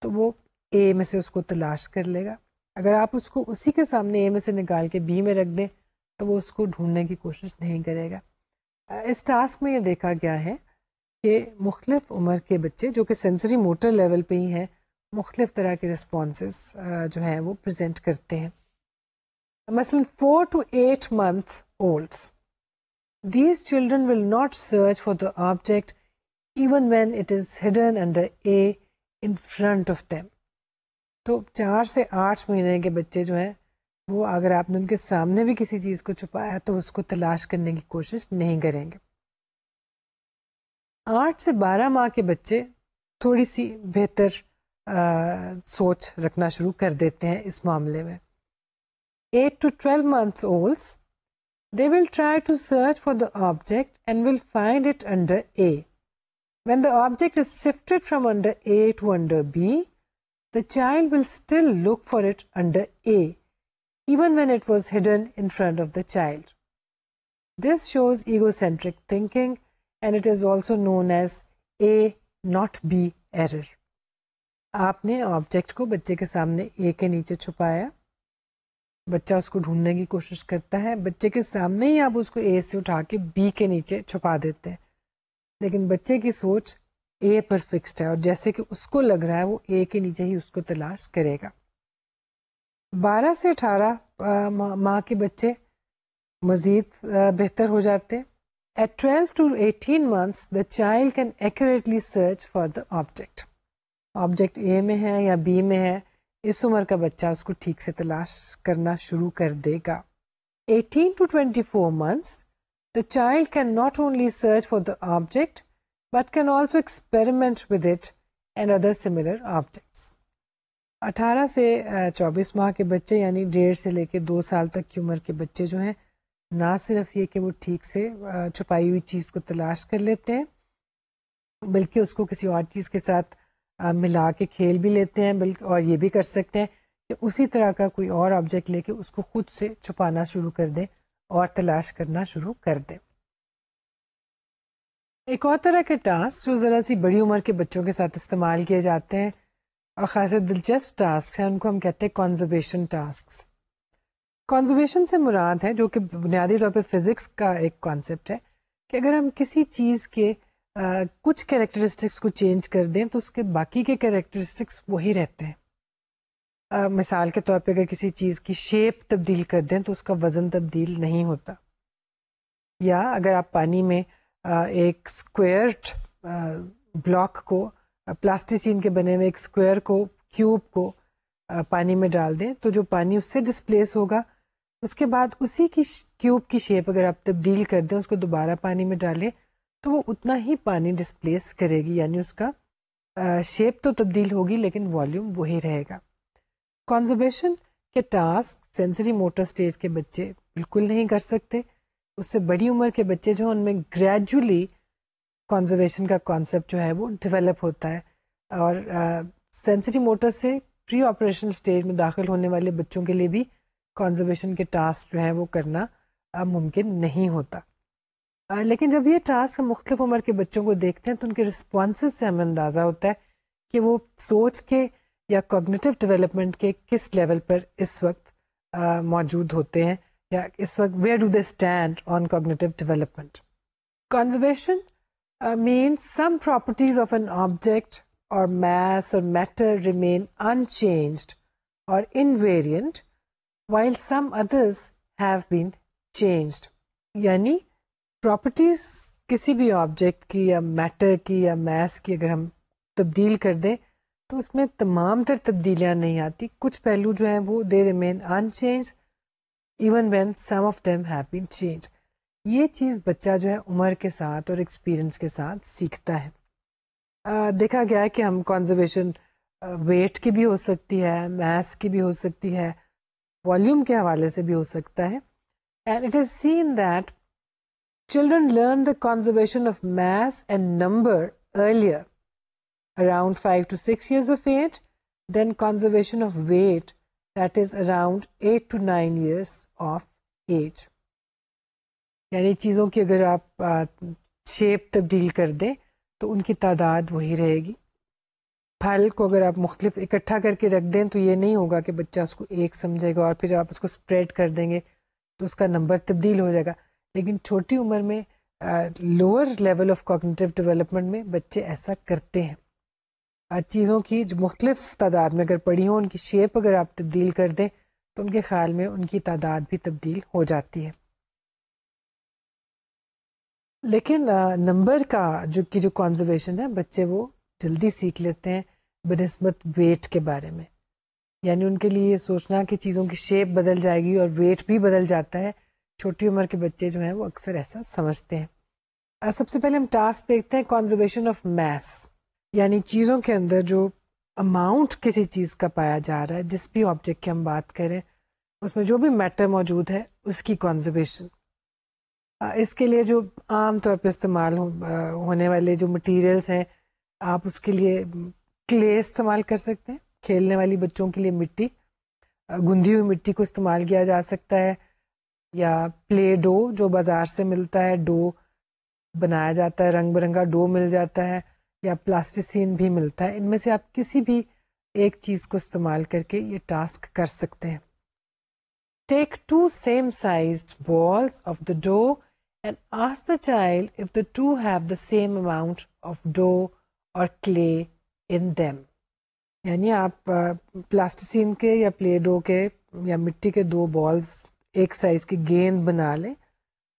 تو وہ اے میں سے اس کو تلاش کر لے گا. اگر آپ اس کو اسی کے سامنے اے میں سے نکال کے بی میں رکھ دیں تو وہ اس کو ڈھونڈنے کی کوشش نہیں کرے گا. اس ٹاسک میں یہ دیکھا گیا ہے کہ مختلف عمر کے بچے جو کہ سینسری موٹر لیول پہ ہی ہیں مختلف طرح کے رسپانسز جو ہیں وہ پریزنٹ کرتے ہیں. مثلا 4 to 8 month olds, these children will not search for the object even when it is hidden under A in front of them. تو 4 سے 8 مہینے کے بچے جو ہیں وہ اگر آپ نے ان کے سامنے بھی کسی چیز کو چھپایا تو اس کو تلاش کرنے کی کوشش نہیں کریں گے. 8 سے 12 ماہ کے بچے تھوڑی سی بہتر سوچ رکھنا شروع کر دیتے ہیں اس معاملے میں. 8 to 12 months olds, they will try to search for the object and will find it under A. When the object is shifted from under A to under B, the child will still look for it under A, even when it was hidden in front of the child. This shows egocentric thinking, and it is also known as A not B error. آپ نے object کو بچے کے سامنے اے کے نیچے چھپایا, بچہ اس کو ڈھونڈنے کی کوشش کرتا ہے, بچے کے سامنے ہی آپ اس کو اے سے اٹھا کے بی کے نیچے چھپا دیتے ہیں, لیکن بچے کی سوچ اے پر فکسڈ ہے اور جیسے کہ اس کو لگ رہا ہے وہ اے کے نیچے ہی اس کو تلاش کرے گا. 12 سے 18 ماہ کے بچے مزید بہتر ہو جاتے ہیں. At 12 to 18 months, the child can accurately search for the object. Object A میں ہے یا بی میں ہے, اس عمر کا بچہ اس کو ٹھیک سے تلاش کرنا شروع کر دے گا. 18 to 24 months, the child can not only search for the object, but can also experiment with it and other similar objects. 18 سے 24 ماہ کے بچے یعنی 1.5 سے لے کے 2 سال تک کی عمر کے بچے جو ہیں نہ صرف یہ کہ وہ ٹھیک سے چھپائی ہوئی چیز کو تلاش کر لیتے ہیں بلکہ اس کو کسی اور چیز کے ساتھ ملا کے کھیل بھی لیتے ہیں, بلکہ اور یہ بھی کر سکتے ہیں کہ اسی طرح کا کوئی اور آبجیکٹ لے کے اس کو خود سے چھپانا شروع کر دیں اور تلاش کرنا شروع کر دیں. ایک اور طرح کے ٹاسک جو ذرا سی بڑی عمر کے بچوں کے ساتھ استعمال کیے جاتے ہیں اور خاصے دلچسپ ٹاسک ہیں, ان کو ہم کہتے ہیں کنزرویشن ٹاسکس. کنزرویشن سے مراد ہے, جو کہ بنیادی طور پہ فزکس کا ایک کانسیپٹ ہے, کہ اگر ہم کسی چیز کے کچھ کیریکٹرسٹکس کو چینج کر دیں تو اس کے باقی کے کیریکٹرسٹکس وہی رہتے ہیں. مثال کے طور پہ اگر کسی چیز کی شیپ تبدیل کر دیں تو اس کا وزن تبدیل نہیں ہوتا, یا اگر آپ پانی میں ایک اسکوئرڈ بلاک کو, پلاسٹیسین کے بنے ہوئے ایک اسکوئر کو, کیوب کو پانی میں ڈال دیں تو جو پانی اس سے ڈسپلیس ہوگا اس کے بعد اسی کی کیوب کی شیپ اگر آپ تبدیل کر دیں, اس کو دوبارہ پانی میں ڈالیں تو وہ اتنا ہی پانی ڈسپلیس کرے گی, یعنی اس کا شیپ تو تبدیل ہوگی لیکن والیوم وہی رہے گا. کنزرویشن کے ٹاسک سینسری موٹر سٹیج کے بچے بالکل نہیں کر سکتے. اس سے بڑی عمر کے بچے جو ہیں ان میں گریجولی کنزرویشن کا کانسیپٹ جو ہے وہ ڈیولپ ہوتا ہے. اور سینسری موٹر سے پری آپریشنل اسٹیج میں داخل ہونے والے بچوں کے لیے بھی کنزرویشن کے ٹاسک جو ہیں وہ کرنا ممکن نہیں ہوتا. لیکن جب یہ ٹاسک مختلف عمر کے بچوں کو دیکھتے ہیں تو ان کے رسپانسز سے ہمیں اندازہ ہوتا ہے کہ وہ سوچ کے یا کوگنیٹو ڈیولپمنٹ کے کس لیول پر اس وقت موجود ہوتے ہیں, یا اس وقت where do they stand on cognitive development. Conservation means some properties of an object or mass or matter remain unchanged or invariant while some others have been changed. یعنی properties کسی بھی آبجیکٹ کی یا میٹر کی یا mass کی اگر ہم تبدیل کر دیں تو اس میں تمام تر تبدیلیاں نہیں آتی. کچھ پہلو جو ہیں وہ they remain انچینج even when some of them have been change. یہ چیز بچہ جو ہے عمر کے ساتھ اور ایکسپیرئنس کے ساتھ سیکھتا ہے. دیکھا گیا ہے کہ ہم کنزرویشن ویٹ کی بھی ہو سکتی ہے, میس کی بھی ہو سکتی ہے, والیوم کے حوالے سے بھی ہو سکتا ہے. And it is seen that children learn the conservation of mass and number earlier, around 5 to 6 years of age, than conservation of weight, that is around 8 to 9 years of age. یعنی چیزوں کی اگر آپ شیپ تبدیل کر دیں تو ان کی تعداد وہی رہے گی. پھل کو اگر آپ مختلف اکٹھا کر کے رکھ دیں تو یہ نہیں ہوگا کہ بچہ اس کو ایک سمجھے گا, اور پھر آپ اس کو اسپریڈ کر دیں گے تو اس کا نمبر تبدیل ہو جائے گا. لیکن چھوٹی عمر میں lower level of cognitive development میں بچے ایسا کرتے ہیں. چیزوں کی جو مختلف تعداد میں اگر پڑی ہوں ان کی شیپ اگر آپ تبدیل کر دیں تو ان کے خیال میں ان کی تعداد بھی تبدیل ہو جاتی ہے. لیکن نمبر کا جو کنزرویشن ہے بچے وہ جلدی سیکھ لیتے ہیں بنسبت ویٹ کے بارے میں. یعنی ان کے لیے یہ سوچنا کہ چیزوں کی شیپ بدل جائے گی اور ویٹ بھی بدل جاتا ہے, چھوٹی عمر کے بچے جو ہیں وہ اکثر ایسا سمجھتے ہیں. سب سے پہلے ہم ٹاسک دیکھتے ہیں کنزرویشن آف میس, یعنی چیزوں کے اندر جو اماؤنٹ کسی چیز کا پایا جا رہا ہے, جس بھی آبجیکٹ کی ہم بات کریں اس میں جو بھی میٹر موجود ہے اس کی کنزرویشن. اس کے لیے جو عام طور پہ استعمال ہونے والے جو مٹیریلز ہیں, آپ اس کے لیے کلے استعمال کر سکتے ہیں. کھیلنے والی بچوں کے لیے مٹی, گندھی ہوئی مٹی کو استعمال کیا جا سکتا ہے, یا پلے ڈو جو بازار سے ملتا ہے, ڈو بنایا جاتا ہے, رنگ برنگا ڈو مل جاتا ہے, یا پلاسٹیسین بھی ملتا ہے. ان میں سے آپ کسی بھی ایک چیز کو استعمال کر کے یہ ٹاسک کر سکتے ہیں. ٹیک 2 same sized balls of the dough and ask the child if the two have the same amount of dough or clay in them. یعنی آپ پلاسٹیسین کے یا پلے ڈو کے یا مٹی کے 2 بالز ایک سائز کی گیند بنا لیں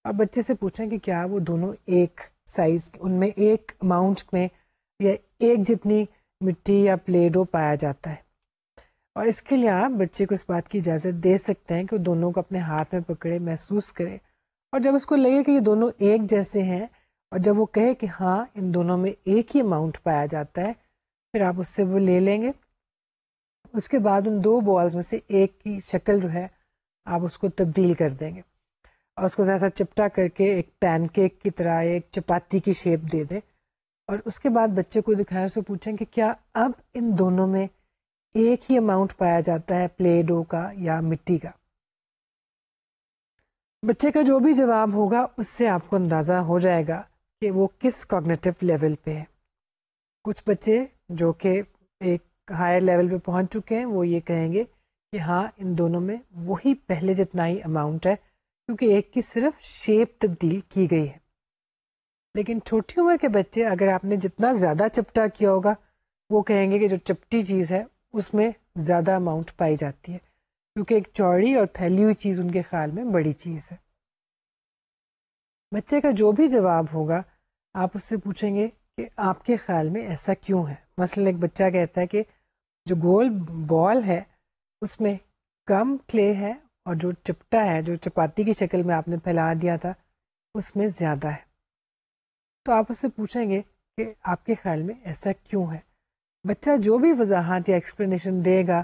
اور بچے سے پوچھیں کہ کیا وہ دونوں ایک سائز, ان میں ایک اماؤنٹ میں یا ایک جتنی مٹی یا پلے ڈو پایا جاتا ہے. اور اس کے لیے آپ بچے کو اس بات کی اجازت دے سکتے ہیں کہ وہ دونوں کو اپنے ہاتھ میں پکڑے, محسوس کرے, اور جب اس کو لگے کہ یہ دونوں ایک جیسے ہیں اور جب وہ کہے کہ ہاں ان دونوں میں ایک ہی اماؤنٹ پایا جاتا ہے, پھر آپ اس سے وہ لے لیں گے. اس کے بعد ان 2 بالز میں سے ایک کی شکل جو ہے آپ اس کو تبدیل کر دیں گے اور اس کو ذرا سا چپٹا کر کے ایک پین کیک کی طرح ایک چپاتی کی شیپ دے دیں, اور اس کے بعد بچے کو دکھائیں, اسے پوچھیں کہ کیا اب ان دونوں میں ایک ہی اماؤنٹ پایا جاتا ہے پلے ڈو کا یا مٹی کا. بچے کا جو بھی جواب ہوگا اس سے آپ کو اندازہ ہو جائے گا کہ وہ کس کوگنیٹو لیول پہ ہے. کچھ بچے جو کہ ایک ہائر لیول پہ پہنچ چکے ہیں وہ یہ کہیں گے کہ ہاں ان دونوں میں وہی پہلے جتنا ہی اماؤنٹ ہے, کیونکہ ایک کی صرف شیپ تبدیل کی گئی ہے. لیکن چھوٹی عمر کے بچے اگر آپ نے جتنا زیادہ چپٹا کیا ہوگا وہ کہیں گے کہ جو چپٹی چیز ہے اس میں زیادہ اماؤنٹ پائی جاتی ہے, کیونکہ ایک چوڑی اور پھیلی ہوئی چیز ان کے خیال میں بڑی چیز ہے. بچے کا جو بھی جواب ہوگا آپ اس سے پوچھیں گے کہ آپ کے خیال میں ایسا کیوں ہے. مثلا ایک بچہ کہتا ہے کہ جو گول بال ہے اس میں کم کلے ہے اور جو چپٹا ہے, جو چپاتی کی شکل میں آپ نے پھیلا دیا تھا, اس میں زیادہ ہے. تو آپ اس سے پوچھیں گے کہ آپ کے خیال میں ایسا کیوں ہے. بچہ جو بھی وضاحت یا ایکسپلینیشن دے گا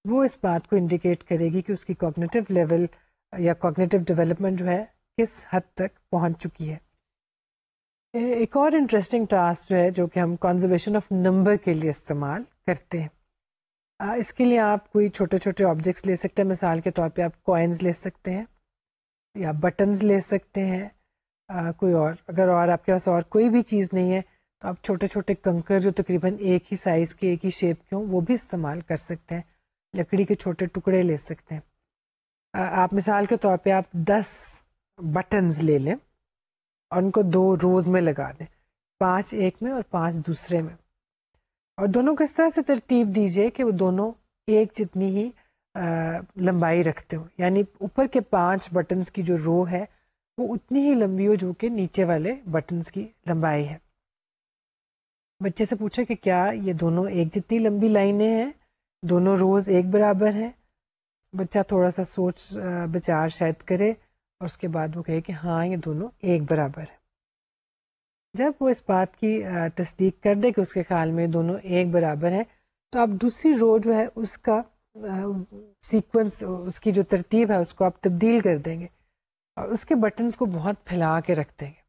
وہ اس بات کو انڈیکیٹ کرے گی کہ اس کی کوگنیٹو لیول یا کوگنیٹو ڈیولپمنٹ جو ہے کس حد تک پہنچ چکی ہے. ایک اور انٹرسٹنگ ٹاسک جو ہے جو کہ ہم کنزرویشن آف نمبر کے لیے استعمال کرتے ہیں. اس کے لیے آپ کوئی چھوٹے چھوٹے آبجیکٹس لے سکتے ہیں. مثال کے طور پہ آپ کوائنز لے سکتے ہیں یا بٹنز لے سکتے ہیں. کوئی اور اگر اور آپ کے پاس اور کوئی بھی چیز نہیں ہے تو آپ چھوٹے چھوٹے کنکر جو تقریباً ایک ہی سائز کے ایک ہی شیپ کے ہوں وہ بھی استعمال کر سکتے ہیں. لکڑی کے چھوٹے ٹکڑے لے سکتے ہیں. آپ مثال کے طور پہ آپ 10 بٹنز لے لیں اور ان کو 2 روز میں لگا دیں, 5 ایک میں اور 5 دوسرے میں, اور دونوں کو اس طرح سے ترتیب دیجیے کہ وہ دونوں ایک جتنی ہی لمبائی رکھتے ہو, یعنی اوپر کے 5 بٹنز کی جو رو ہے وہ اتنی ہی لمبی ہو جو کہ نیچے والے بٹنز کی لمبائی ہے. بچے سے پوچھے کہ کیا یہ دونوں ایک جتنی لمبی لائنیں ہیں, دونوں روز ایک برابر ہیں. بچہ تھوڑا سا سوچ بچار شاید کرے اور اس کے بعد وہ کہے کہ ہاں یہ دونوں ایک برابر ہے. جب وہ اس بات کی تصدیق کر دے کہ اس کے خیال میں دونوں ایک برابر ہیں تو آپ دوسری رو جو ہے اس کا سیکوینس, اس کی جو ترتیب ہے اس کو آپ تبدیل کر دیں گے اور اس کے بٹنز کو بہت پھیلا کے رکھ دیں گے.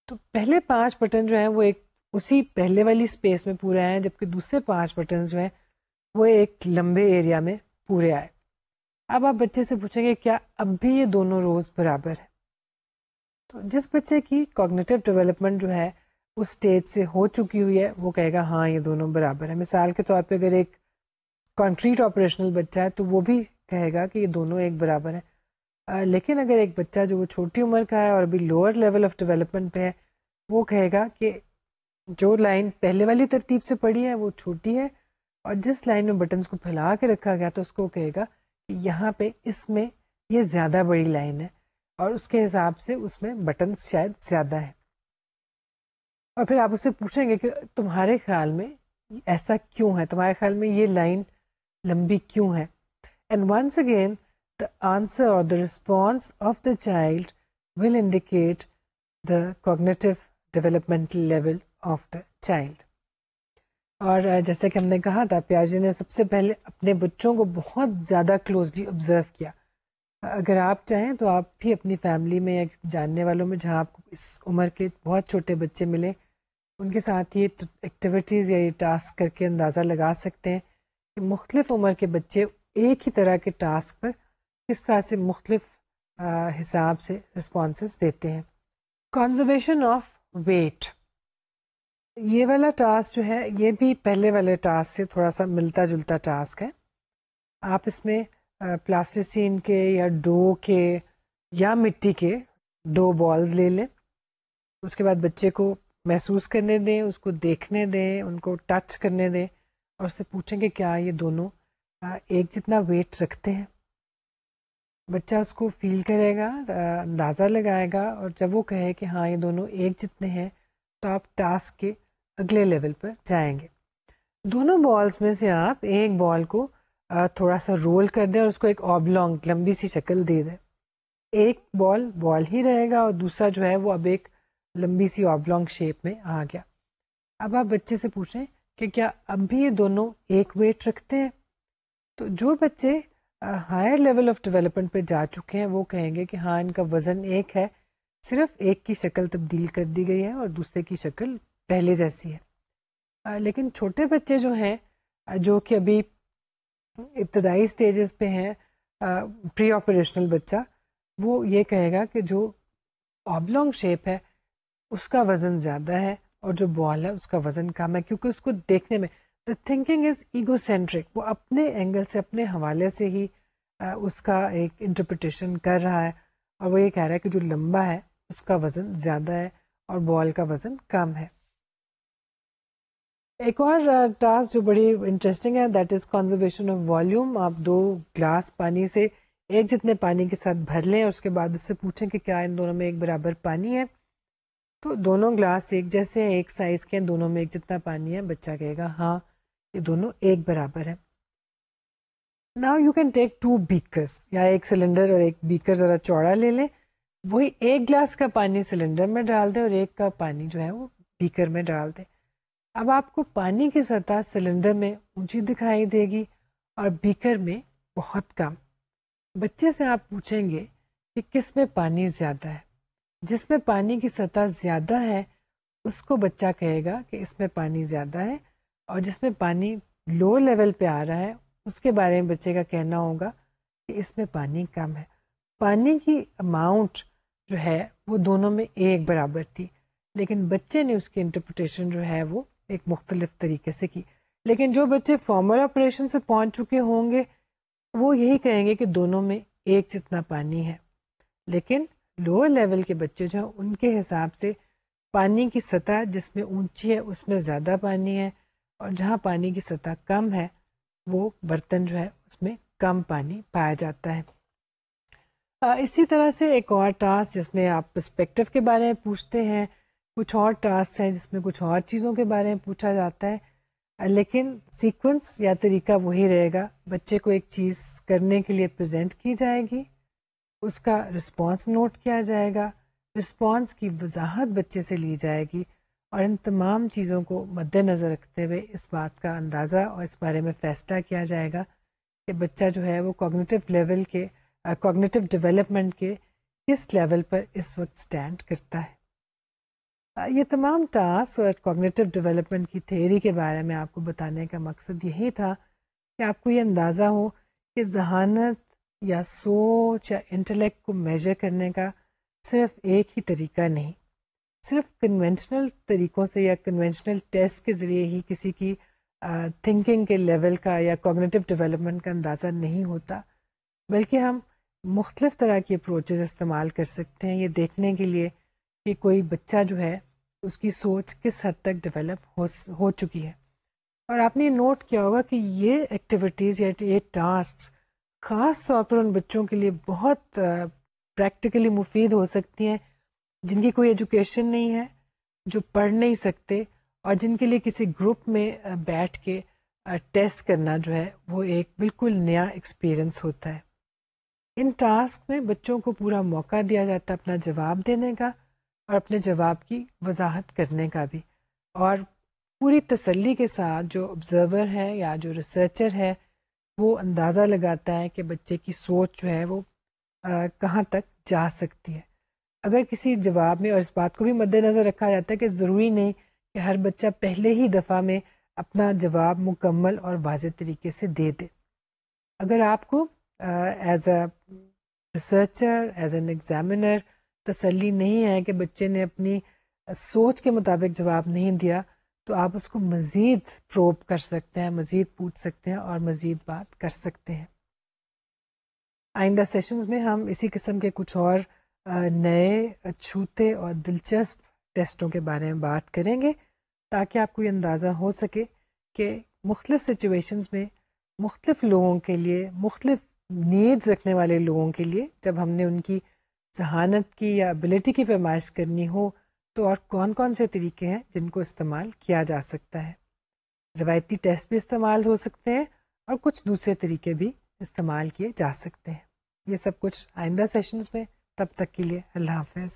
تو پہلے 5 بٹن جو ہیں وہ ایک اسی پہلے والی اسپیس میں پورے آئے, جبکہ دوسرے 5 بٹن جو ہیں وہ ایک لمبے ایریا میں پورے آئے. اب آپ بچے سے پوچھیں گے کیا اب بھی یہ دونوں روز برابر ہیں؟ تو جس بچے کی کوگنیٹو ڈیولپمنٹ جو ہے اس اسٹیج سے ہو چکی ہوئی ہے وہ کہے گا ہاں یہ دونوں برابر ہیں. مثال کے طور پہ اگر ایک کانکریٹ آپریشنل بچہ ہے تو وہ بھی کہے گا کہ یہ دونوں ایک برابر ہیں. لیکن اگر ایک بچہ جو وہ چھوٹی عمر کا ہے اور ابھی لوور لیول آف ڈیولپمنٹ پہ ہے وہ کہے گا کہ جو لائن پہلے والی ترتیب سے پڑی ہے وہ چھوٹی ہے, اور جس لائن میں بٹنز کو پھیلا کے رکھا گیا تو اس کو کہے گا کہ یہاں پہ اس میں یہ زیادہ بڑی لائن ہے اور اس کے حساب سے اس میں بٹنز شاید زیادہ ہے. اور پھر آپ اس سے پوچھیں گے کہ تمہارے خیال میں ایسا کیوں ہے, تمہارے خیال میں یہ لائن لمبی کیوں ہے. And once again the answer or the response of the child will indicate the cognitive developmental level of the child. اور جیسے کہ ہم نے کہا تھا پیاجے نے سب سے پہلے اپنے بچوں کو بہت زیادہ کلوزلی آبزرو کیا. اگر آپ چاہیں تو آپ بھی اپنی فیملی میں یا جاننے والوں میں جہاں آپ کو اس عمر کے بہت چھوٹے بچے ملیں ان کے ساتھ یہ ایکٹیویٹیز یا یہ ٹاسک کر کے اندازہ لگا سکتے ہیں کہ مختلف عمر کے بچے ایک ہی طرح کے ٹاسک پر کس طرح سے مختلف حساب سے رسپانسز دیتے ہیں. کنزرویشن آف ویٹ, یہ والا ٹاسک جو ہے یہ بھی پہلے والے ٹاسک سے تھوڑا سا ملتا جلتا ٹاسک ہے. آپ اس میں پلاسٹیسین کے یا ڈو کے یا مٹی کے 2 بالز لے لیں, اس کے بعد بچے کو محسوس کرنے دیں, اس کو دیکھنے دیں, ان کو ٹچ کرنے دیں اور اس سے پوچھیں کہ کیا یہ دونوں ایک جتنا ویٹ رکھتے ہیں. بچہ اس کو فیل کرے گا, اندازہ لگائے گا, اور جب وہ کہے کہ ہاں یہ دونوں ایک جتنے ہیں تو آپ ٹاسک کے اگلے لیول پر جائیں گے. دونوں بالز میں سے آپ ایک بال کو تھوڑا سا رول کر دیں اور اس کو ایک آبلونگ لمبی سی شکل دے دیں. ایک بال ہی رہے گا اور دوسرا جو ہے وہ اب ایک لمبی سی آبلونگ شیپ میں آ گیا. اب آپ بچے سے پوچھیں کہ کیا اب بھی یہ دونوں ایک ویٹ رکھتے ہیں. تو جو بچے ہائر لیول آف ڈیولپمنٹ پہ جا چکے ہیں وہ کہیں گے کہ ہاں ان کا وزن ایک ہے, صرف ایک کی شکل تبدیل کر دی گئی ہے اور دوسرے کی شکل پہلے جیسی ہے. لیکن چھوٹے بچے جو ہیں جو کہ ابھی ابتدائی سٹیجز پہ ہیں, پری آپریشنل بچہ, وہ یہ کہے گا کہ جو آبلونگ شیپ ہے اس کا وزن زیادہ ہے اور جو بال ہے اس کا وزن کم ہے, کیونکہ اس کو دیکھنے میں the thinking is egocentric, وہ اپنے اینگل سے اپنے حوالے سے ہی اس کا ایک انٹرپریٹیشن کر رہا ہے اور وہ یہ کہہ رہا ہے کہ جو لمبا ہے اس کا وزن زیادہ ہے اور بال کا وزن کم ہے. ایک اور ٹاسک جو بڑی انٹرسٹنگ ہے that is conservation of volume. آپ 2 گلاس پانی سے ایک جتنے پانی کے ساتھ بھر لیں اور اس کے بعد اس سے پوچھیں کہ کیا ان دونوں میں ایک برابر پانی ہے. تو دونوں گلاس ایک جیسے ہیں, ایک سائز کے ہیں, دونوں میں ایک جتنا پانی ہے. بچہ کہے گا ہاں یہ دونوں ایک برابر ہے. Now you can take 2 beakers, یا ایک سلنڈر اور ایک بیکر ذرا چوڑا لے لیں, وہی ایک گلاس کا پانی سلنڈر میں ڈال دیں اور ایک کا پانی جو ہے وہ بیکر میں ڈال دیں. اب آپ کو پانی کی سطح سلنڈر میں اونچی دکھائی دے گی اور بیکر میں بہت کم. بچے سے آپ پوچھیں گے کہ کس میں پانی زیادہ ہے. جس میں پانی کی سطح زیادہ ہے اس کو بچہ کہے گا کہ اس میں پانی زیادہ ہے، اور جس میں پانی لو لیول پہ آ رہا ہے اس کے بارے میں بچے کا کہنا ہوگا کہ اس میں پانی کم ہے. پانی کی اماؤنٹ جو ہے وہ دونوں میں ایک برابر تھی، لیکن بچے نے اس کی انٹرپریٹیشن جو ہے وہ ایک مختلف طریقے سے کی. لیکن جو بچے فارمل آپریشن سے پہنچ چکے ہوں گے وہ یہی کہیں گے کہ دونوں میں ایک جتنا پانی ہے. لیکن لوور لیول کے بچے جو ہیں ان کے حساب سے پانی کی سطح جس میں اونچی ہے اس میں زیادہ پانی ہے، اور جہاں پانی کی سطح کم ہے وہ برتن جو ہے اس میں کم پانی پایا جاتا ہے. اسی طرح سے ایک اور ٹاسک جس میں آپ پرسپیکٹو کے بارے میں پوچھتے ہیں، کچھ اور ٹاسک ہیں جس میں کچھ اور چیزوں کے بارے میں پوچھا جاتا ہے، لیکن سیکوینس یا طریقہ وہی رہے گا. بچے کو ایک چیز کرنے کے لیے پریزنٹ کی جائے گی، اس کا رسپانس نوٹ کیا جائے گا، رسپانس کی وضاحت بچے سے لی جائے گی، اور ان تمام چیزوں کو مد نظر رکھتے ہوئے اس بات کا اندازہ اور اس بارے میں فیصلہ کیا جائے گا کہ بچہ جو ہے وہ کوگنیٹو لیول کے کوگنیٹو ڈیولپمنٹ کے کس لیول پر اس وقت سٹینڈ کرتا ہے. یہ تمام ٹاسک اور کوگنیٹو ڈیولپمنٹ کی تھیوری کے بارے میں آپ کو بتانے کا مقصد یہی تھا کہ آپ کو یہ اندازہ ہو کہ ذہانت یا سوچ یا انٹلیکٹ کو میجر کرنے کا صرف ایک ہی طریقہ نہیں. صرف کنونشنل طریقوں سے یا کنونشنل ٹیسٹ کے ذریعے ہی کسی کی تھنکنگ کے لیول کا یا کوگنیٹو ڈیولپمنٹ کا اندازہ نہیں ہوتا، بلکہ ہم مختلف طرح کی اپروچز استعمال کر سکتے ہیں یہ دیکھنے کے لیے کہ کوئی بچہ جو ہے اس کی سوچ کس حد تک ڈیولپ ہو چکی ہے. اور آپ نے یہ نوٹ کیا ہوگا کہ یہ ایکٹیویٹیز یا یہ ٹاسک خاص طور پر ان بچوں کے لیے بہت پریکٹیکلی مفید ہو سکتی ہیں جن کی کوئی ایجوکیشن نہیں ہے، جو پڑھ نہیں سکتے، اور جن کے لیے کسی گروپ میں بیٹھ کے ٹیسٹ کرنا جو ہے وہ ایک بالکل نیا ایکسپیرئنس ہوتا ہے. ان ٹاسک میں بچوں کو پورا موقع دیا جاتا ہے اپنا جواب دینے کا اور اپنے جواب کی وضاحت کرنے کا بھی، اور پوری تسلی کے ساتھ جو آبزرور ہے یا جو ریسرچر ہے وہ اندازہ لگاتا ہے کہ بچے کی سوچ جو ہے وہ کہاں تک جا سکتی ہے. اگر کسی جواب میں، اور اس بات کو بھی مد نظر رکھا جاتا ہے کہ ضروری نہیں کہ ہر بچہ پہلے ہی دفعہ میں اپنا جواب مکمل اور واضح طریقے سے دے دے. اگر آپ کو as a researcher, as an examiner تسلی نہیں ہے کہ بچے نے اپنی سوچ کے مطابق جواب نہیں دیا، تو آپ اس کو مزید پروب کر سکتے ہیں، مزید پوچھ سکتے ہیں اور مزید بات کر سکتے ہیں. آئندہ سیشنز میں ہم اسی قسم کے کچھ اور نئے اچھوتے اور دلچسپ ٹیسٹوں کے بارے میں بات کریں گے تاکہ آپ کو یہ اندازہ ہو سکے کہ مختلف سچویشنز میں مختلف لوگوں کے لیے، مختلف نیڈز رکھنے والے لوگوں کے لیے جب ہم نے ان کی ذہانت کی یا ابیلٹی کی پیمائش کرنی ہو تو اور کون کون سے طریقے ہیں جن کو استعمال کیا جا سکتا ہے. روایتی ٹیسٹ بھی استعمال ہو سکتے ہیں اور کچھ دوسرے طریقے بھی استعمال کیے جا سکتے ہیں. یہ سب کچھ آئندہ سیشنز میں. تب تک کے لیے اللہ حافظ.